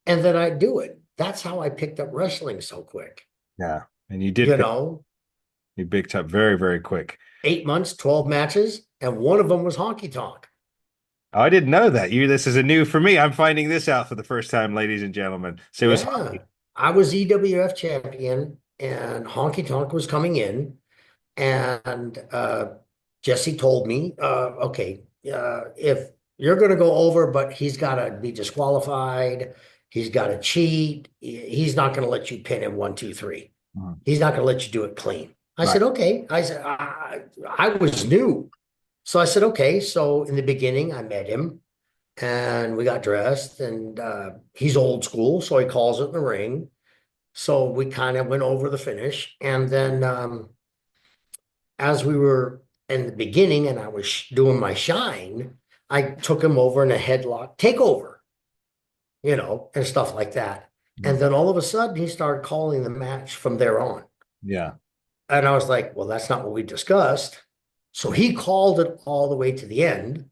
and then I'd do it. That's how I picked up wrestling so quick. Yeah. And you did, you picked up very, very quick. 8 months, 12 matches, and one of them was honky tonk. Oh, I didn't know that. This is a new for me. I'm finding this out for the first time, ladies and gentlemen. So it was hockey. I was EWF champion, and honky tonk was coming in, and Jesse told me, okay, if you're going to go over, but he's got to be disqualified, he's got to cheat, he's not going to let you pin him 1, 2, 3. He's not going to let you do it clean. I said, okay. I said, I was new. So I said, okay. So in the beginning, I met him and we got dressed, and he's old school. So he calls it in the ring. So we kind of went over the finish. And then as we were in the beginning and I was doing my shine, I took him over in a headlock takeover, and stuff like that. And then all of a sudden he started calling the match from there on. Yeah. And I was like, well, that's not what we discussed. So he called it all the way to the end.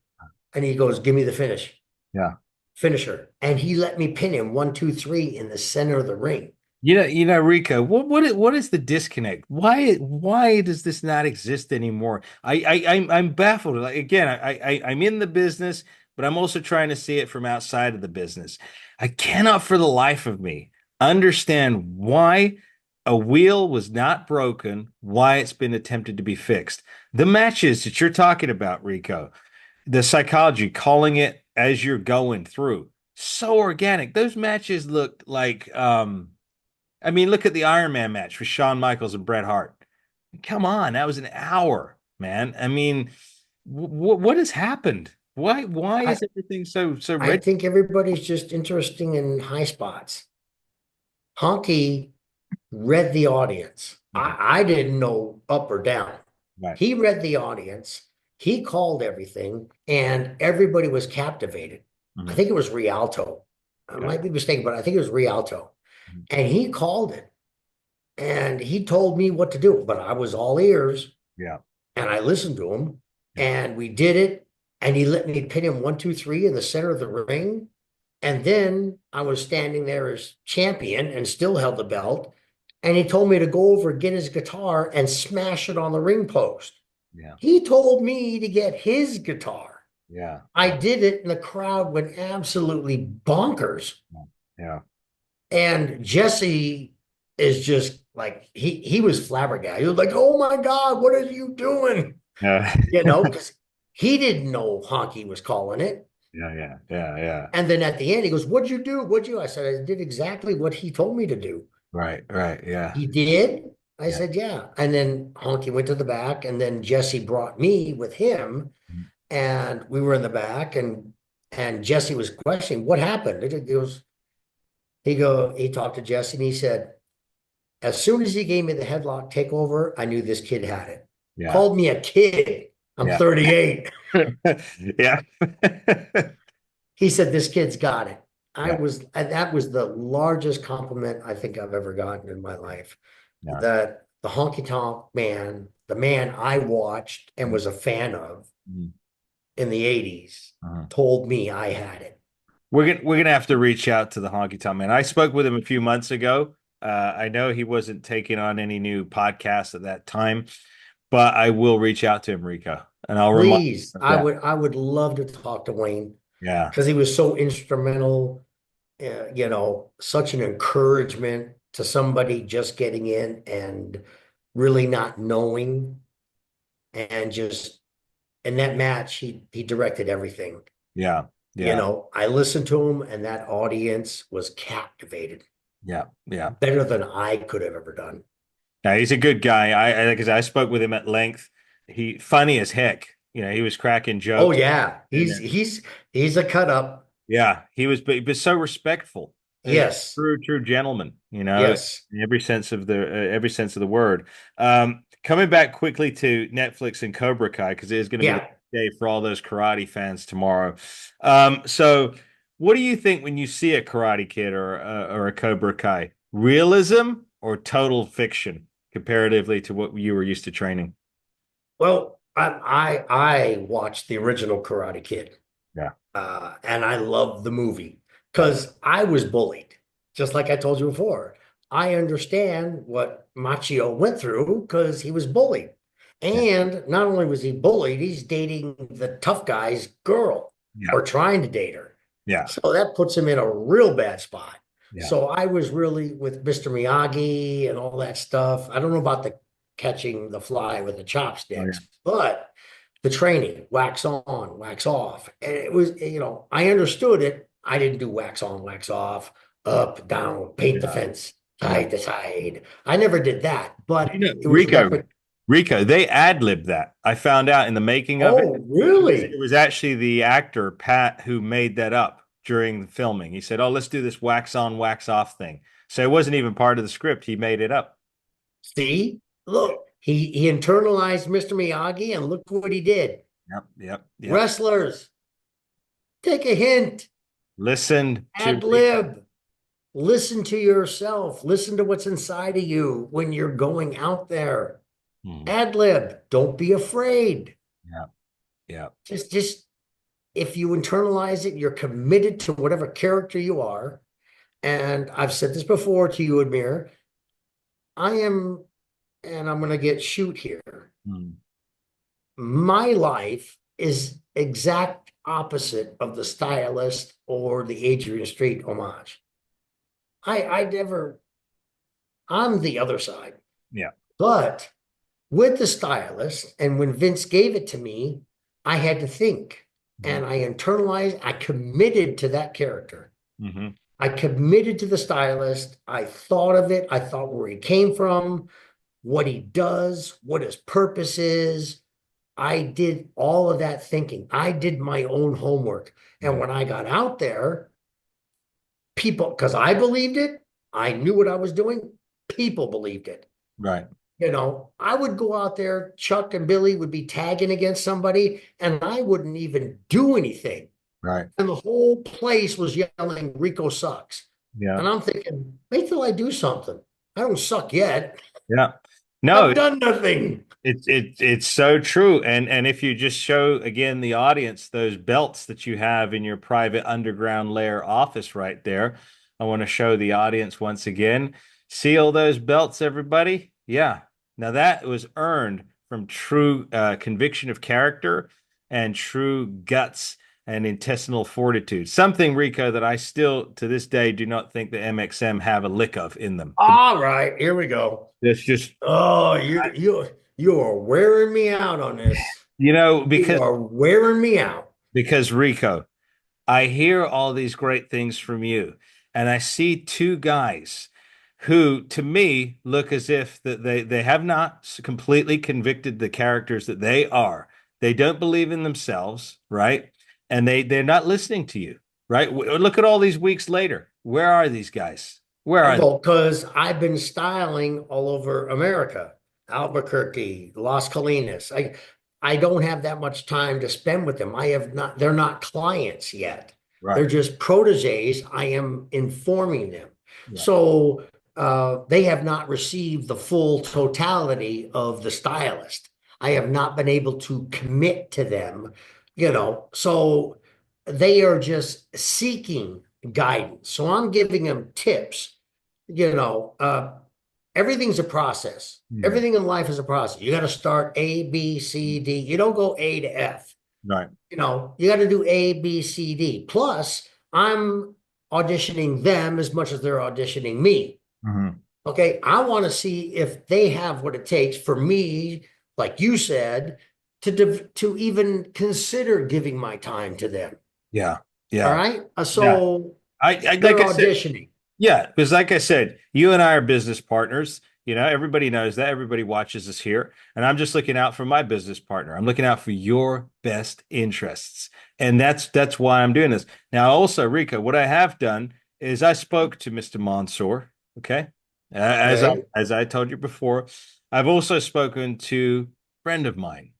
And he goes, give me the finish. Yeah. Finisher. And he let me pin him 1, 2, 3 in the center of the ring. Rico, what is the disconnect? Why does this not exist anymore? I'm baffled. Like, again, I'm in the business, but I'm also trying to see it from outside of the business. I cannot for the life of me understand why a wheel was not broken, why it's been attempted to be fixed. The matches that you're talking about, Rico, the psychology, calling it as you're going through, so organic. Those matches look like, look at the Iron Man match with Shawn Michaels and Bret Hart. Come on, that was an hour, man. What has happened? Why is everything so I think everybody's just interested in high spots. Honky read the audience. I didn't know up or down. Right. He read the audience. He called everything, and everybody was captivated. I think it was Rialto. I might be mistaken, but I think it was Rialto. And he called it. And he told me what to do, but I was all ears. Yeah. And I listened to him, and we did it. And he let me pin him 1, 2, 3 in the center of the ring. And then I was standing there as champion and still held the belt. And he told me to go over, get his guitar, and smash it on the ring post. Yeah. He told me to get his guitar. Yeah. I did it, and the crowd went absolutely bonkers. Yeah. And Jesse is just like, he was flabbergasted. He was like, oh my God, what are you doing? Yeah. Because he didn't know Honky was calling it. Yeah. And then at the end, he goes, what'd you do? I said, I did exactly what he told me to do. Right. Yeah. He did? I said, yeah. And then Honky went to the back, and then Jesse brought me with him, and we were in the back, and Jesse was questioning what happened. He talked to Jesse, and he said, as soon as he gave me the headlock takeover, I knew this kid had it. Yeah. Called me a kid. I'm 38. Yeah. He said, this kid's got it. That was the largest compliment I think I've ever gotten in my life. Yeah. That the honky tonk man, the man I watched and was a fan of in the 80s, told me I had it. We're gonna have to reach out to the honky tonk man. I spoke with him a few months ago. I know he wasn't taking on any new podcasts at that time, but I will reach out to him, Rico, and I'll remind Please, him of that. I would love to talk to Wayne Yeah, because he was so instrumental, such an encouragement to somebody just getting in and really not knowing and just in that match he directed everything. yeah, yeah, I listened to him and that audience was captivated yeah, yeah. better than I could have ever done. Now he's a good guy. Because I spoke with him at length. He funny as heck. He was cracking Oh jokes, yeah, and he's a cut up. yeah, but so respectful. A Yes, true gentleman. yes, In every sense of the word. Coming back quickly to Netflix and Cobra Kai because it is going to be the yeah. day for all those karate fans tomorrow. So what do you think when you see a Karate Kid or a Cobra Kai? Realism or total fiction comparatively to what you were used to training? Well, I watched the original Karate Kid, Yeah, and I loved the movie yeah, because I was bullied, just like I told you before. I understand what Machio went through because he was bullied. yeah, And not only was he bullied, he's dating the tough guy's girl yeah, or trying to date her. yeah, So that puts him in a real bad spot. yeah. So I was really with Mr. Miyagi and all that stuff. I don't know about the catching the fly with the Oh yeah, chopsticks, but the training, wax on, wax off. And it was, I understood it. I didn't do wax on, wax off, up, down, paint the yeah, fence, yeah. side to side. I never did that, but it was Rico, repetition. Rico, they ad-libbed that. I found out in the making of it. Oh, It really? was actually the actor Pat who made that up during the filming. He said, "Oh, let's do this wax on, wax off thing." So it wasn't even part of the script. He made it up. See, look, he internalized Mr. Miyagi, and look what he did. Yep, yep, yep. Wrestlers, take a hint, Listened to ad Rico. lib, listen to yourself, listen to what's inside of you when you're going out there. Hmm. Ad lib, don't be afraid. Yeah, yeah, Just if you internalize it, you're committed to whatever character you are. And I've said this before to you, Amir. I am, and I'm going to get shoot here. hmm. My life is exact opposite of the stylist or the Adrian Street homage. I never, I'm the other side. Yeah, But with the stylist, and when Vince gave it to me, I had to think hmm, and I internalized, I committed to that character. hmm, I committed to the stylist. I thought of it. I thought where he came from, what he does, what his purpose is. I did all of that thinking. I did my own homework. And yeah, when I got out there, people, because I believed it, I knew what I was doing, people believed it. right, I would go out there, Chuck and Billy would be tagging against somebody, and I wouldn't even do anything. right. And the whole place was yelling, Rico sucks. Yeah, And I'm thinking, wait till I do something. I don't suck yet. yeah. No, I've done nothing. it's so true. And if you just show again the audience those belts that you have in your private underground lair office right there, I want to show the audience once again. See all those belts, everybody? Yeah. Now that was earned from true conviction of character and true guts and intestinal fortitude. Something, Rico, that I still to this day do not think the MXM have a lick of in them. All right, here we go. It's just Oh, you are wearing me out on this. You because are wearing me out. Rico, I hear all these great things from you, and I see two guys who, to me, look as if that they have not completely convicted the characters that they are. They don't believe in themselves, right? And they're not listening to you, right? Look at all these weeks later. Where are these guys? Where are they? Well, because I've been styling all over America, Albuquerque, Las Colinas. I don't have that much time to spend with them. I have not, they're not clients yet. Right. They're just proteges. I am informing them. Yeah. So they have not received the full totality of the stylist. I have not been able to commit to them, so they are just seeking guidance. So I'm giving them tips, you know, everything's a process. Hmm. Everything in life is a process. You got to start A, B, C, D. You don't go A to F. Right. You know, you got to do A, B, C, D. Plus, I'm auditioning them as much as they're auditioning me. Hmm. Okay, I want to see if they have what it takes for me, like you said, to even consider giving my time to them. Yeah. All Yeah. right. Yeah. So I they're like I said, auditioning. yeah, because like I said, you and I are business partners. Everybody knows that. Everybody watches us here. And I'm just looking out for my business partner. I'm looking out for your best interests. And that's why I'm doing this. Now, also, Rico, what I have done is I spoke to Mr. Mansour. Okay. As I Okay. as I told you before, I've also spoken to a friend of mine,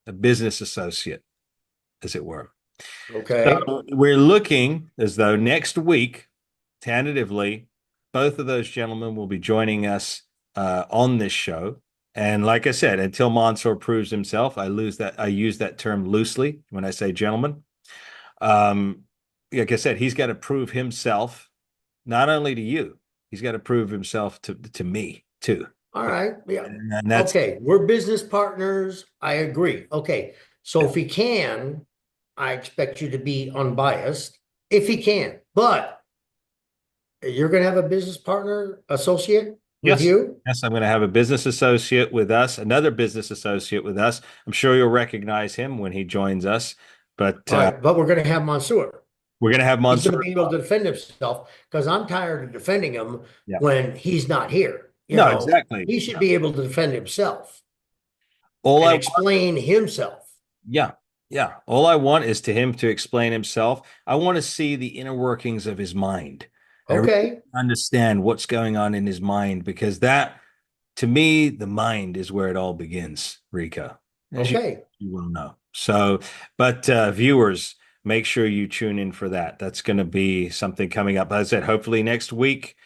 a business associate, as it were. Okay. So we're looking as though next week, tentatively, both of those gentlemen will be joining us on this show. And like I said, until Mansour proves himself, I use that term loosely when I say gentleman. Um, like I said, he's got to prove himself not only to you, he's got to prove himself to me too. All right. Yeah. And that's Okay. We're business partners. I agree. Okay. So yeah. if he can, I expect you to be unbiased if he can. But you're going to have a business partner associate with Yes. you. Yes, I'm going to have a business associate with us, another business associate with us. I'm sure you'll recognize him when he joins us, but All right. But we're going to have Mansour. we're going to have He's going to Mansour. be able to defend himself because I'm tired of defending him Yeah. when he's not here. You No, know, exactly. he should be able to defend himself All and I want, explain himself. yeah, yeah. All I want is to him to explain himself. I want to see the inner workings of his mind. I really Okay. understand what's going on in his mind because that, to me, the mind is where it all begins, Rico, as Okay. you will know. So, but viewers, make sure you tune in for that. That's going to be something coming up. As I said, hopefully next week.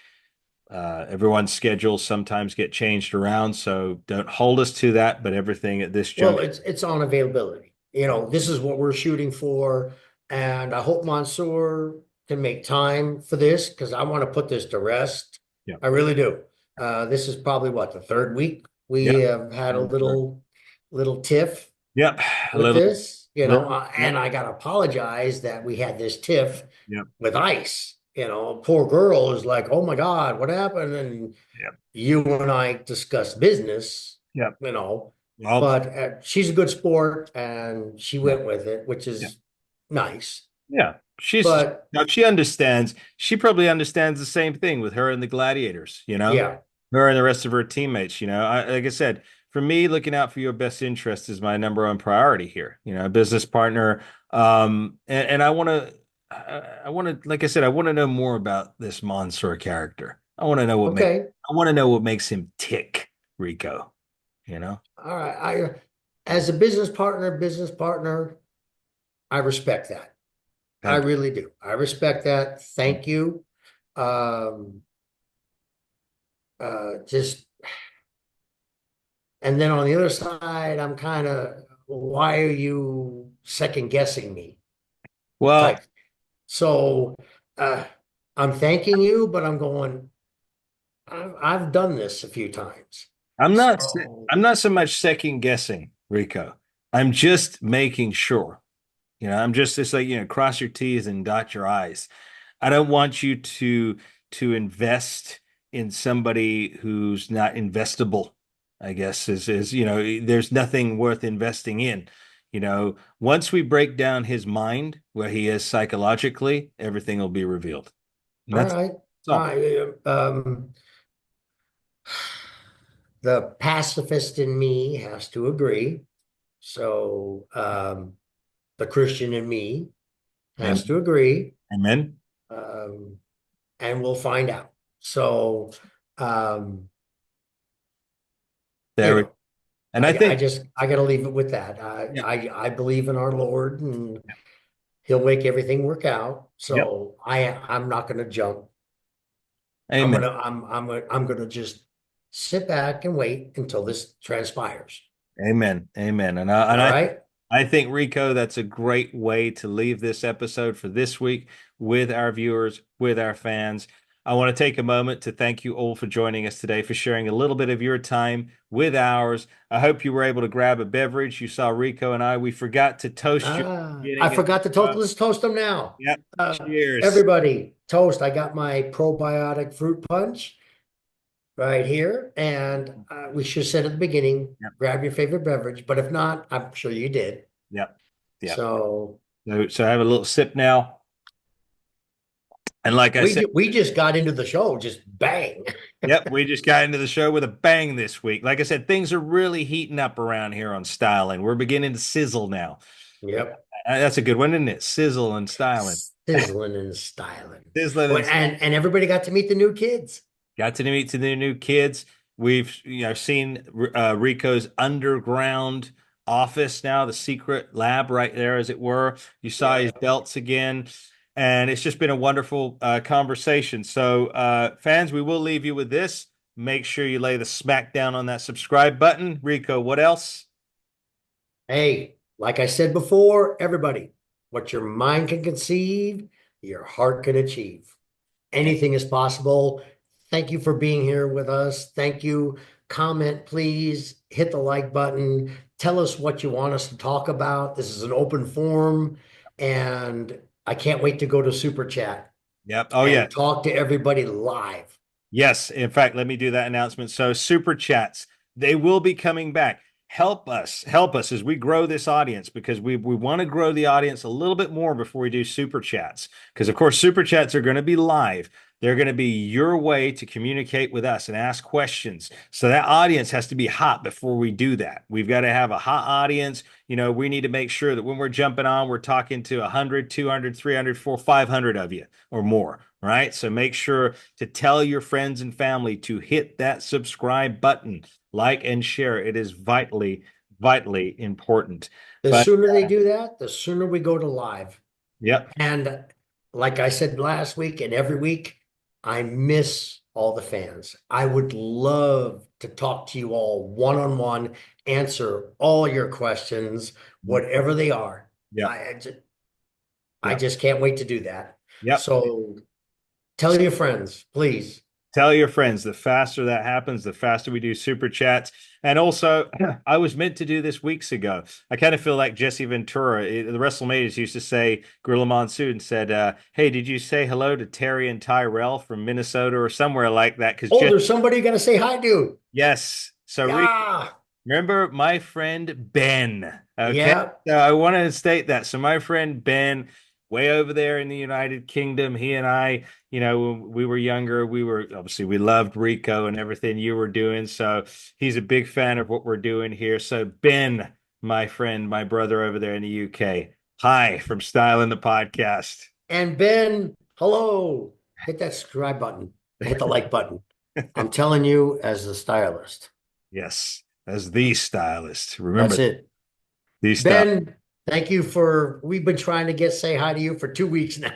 Everyone's schedules sometimes get changed around, so don't hold us to that. But everything at this Well, juncture, it's on availability. You know, this is what we're shooting for, and I hope Mansour can make time for this because I want to put this to rest. yeah, I really do. This is probably what, the third week we yeah, have had a little tiff yep, a with this, little, and yep, I gotta apologize that we had this tiff yep, with ice. Poor girl is like, oh my God, what happened? And yep, you and I discussed business, yep. you know, Well, but she's a good sport and she yeah, went with it, which yeah, is nice. yeah. She's But now she understands. She probably understands the same thing with her and the Gladiators. yeah, Her and the rest of her teammates. Like I said, for me, looking out for your best interest is my number one priority here. A business partner. And I want to, like I said, I want to know more about this Mansoor character. okay, I want to know what makes him tick, Rico. You know? all right. As a business partner, I respect that. I Thank really do. I respect that. you. Thank you. Um, just and then on the other side, I'm kind of, why are you second guessing me Well, type. So uh, I'm thanking you, but I'm going, I've done this a few times. I'm not So, I'm not so much second guessing, Rico. I'm just making sure. I'm just like, cross your T's and dot your I's. I don't want you to invest in somebody who's not investable, I guess is there's nothing worth investing in. Once we break down his mind, where he is psychologically, everything will be revealed. And all that's right. all. The pacifist in me has to agree. So the Christian in me has to Amen. agree. Amen. Um, and we'll find out. So, um, you There we, know, and I think, I got to leave it with that. yeah, I believe in our Lord and he'll make everything work out. yep. So I'm not going to jump. Amen. I'm going to just sit back and wait until this transpires. Amen. Amen. All right. I think Rico, that's a great way to leave this episode for this week with our viewers, with our fans. I want to take a moment to thank you all for joining us today, for sharing a little bit of your time with ours. I hope you were able to grab a beverage. You saw Rico and I. We forgot to toast you at the I beginning of forgot to the toast. show. Let's toast them now. Yep. Cheers. Everybody, toast. I got my probiotic fruit punch right here. And we should have said at the beginning, Yep. grab your favorite beverage. But if not, I'm sure you did. Yep. Yep. So So I have a little sip now. And like I said, we just got into the show, just bang. yep, we just got into the show with a bang this week. Like I said, things are really heating up around here on styling. We're beginning to sizzle now. Yep. That's a good one, isn't it? Sizzle and styling. Sizzling and styling. Sizzling Well, and styling. and everybody got to meet the new kids. Got to meet the new kids. We've seen Rico's underground office now, the secret lab right there, as it were. You saw his belts again, and it's just been a wonderful conversation. So, fans, we will leave you with this. Make sure you lay the smack down on that subscribe button. Rico, what else? Hey, like I said before, everybody, what your mind can conceive, your heart can achieve. Anything is possible. Thank you for being here with us. Thank you. Comment, please. Hit the like button. Tell us what you want us to talk about. This is an open forum, and I can't wait to go to Super Chat Yep. Oh, yeah. and talk to everybody live. Yes. In fact, let me do that announcement. So, super chats, they will be coming back. Help us as we grow this audience, because we want to grow the audience a little bit more before we do super chats. Because, of course, super chats are going to be live. They're going to be your way to communicate with us and ask questions. So that audience has to be hot before we do that. We've got to have a hot audience. We need to make sure that when we're jumping on, we're talking to 100, 200, 300, 400, 500 of you or more. Right. So make sure to tell your friends and family to hit that subscribe button, like and share. It is vitally, vitally important. The But sooner they do that, the sooner we go to live. yep. And like I said last week and every week, I miss all the fans. I would love to talk to you all one-on-one, answer all your questions, whatever they are. Yep. I just can't wait to do that. Yep. So tell your friends, please. Tell your friends. The faster that happens, the faster we do super chats. And also, I was meant to do this weeks ago. I kind of feel like Jesse Ventura. The WrestleManias used to say, Gorilla Monsoon said, hey, did you say hello to Terry and Tyrell from Minnesota or somewhere like that? Because there's somebody going to say hi to. Yes. So Yeah. remember my friend Ben. Okay. Yeah. So I want to state that. So my friend Ben, way over there in the United Kingdom, he and I, when we were younger, we loved Rico and everything you were doing. So he's a big fan of what we're doing here. So Ben, my friend, my brother over there in the UK, hi from Styling the Podcast. And Ben, hello. Hit that subscribe button. Hit the like button. I'm telling you, as the stylist. Yes, as the stylist. Remember, that's it. The Ben, thank you we've been trying to say hi to you for 2 weeks now.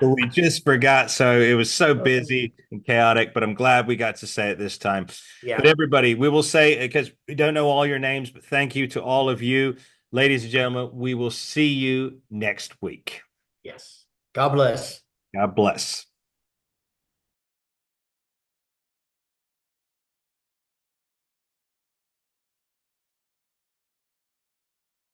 We just forgot. So it was so busy and chaotic, but I'm glad we got to say it this time. Yeah. But everybody, we will say, because we don't know all your names, but thank you to all of you. Ladies and gentlemen, we will see you next week. Yes. God bless. God bless.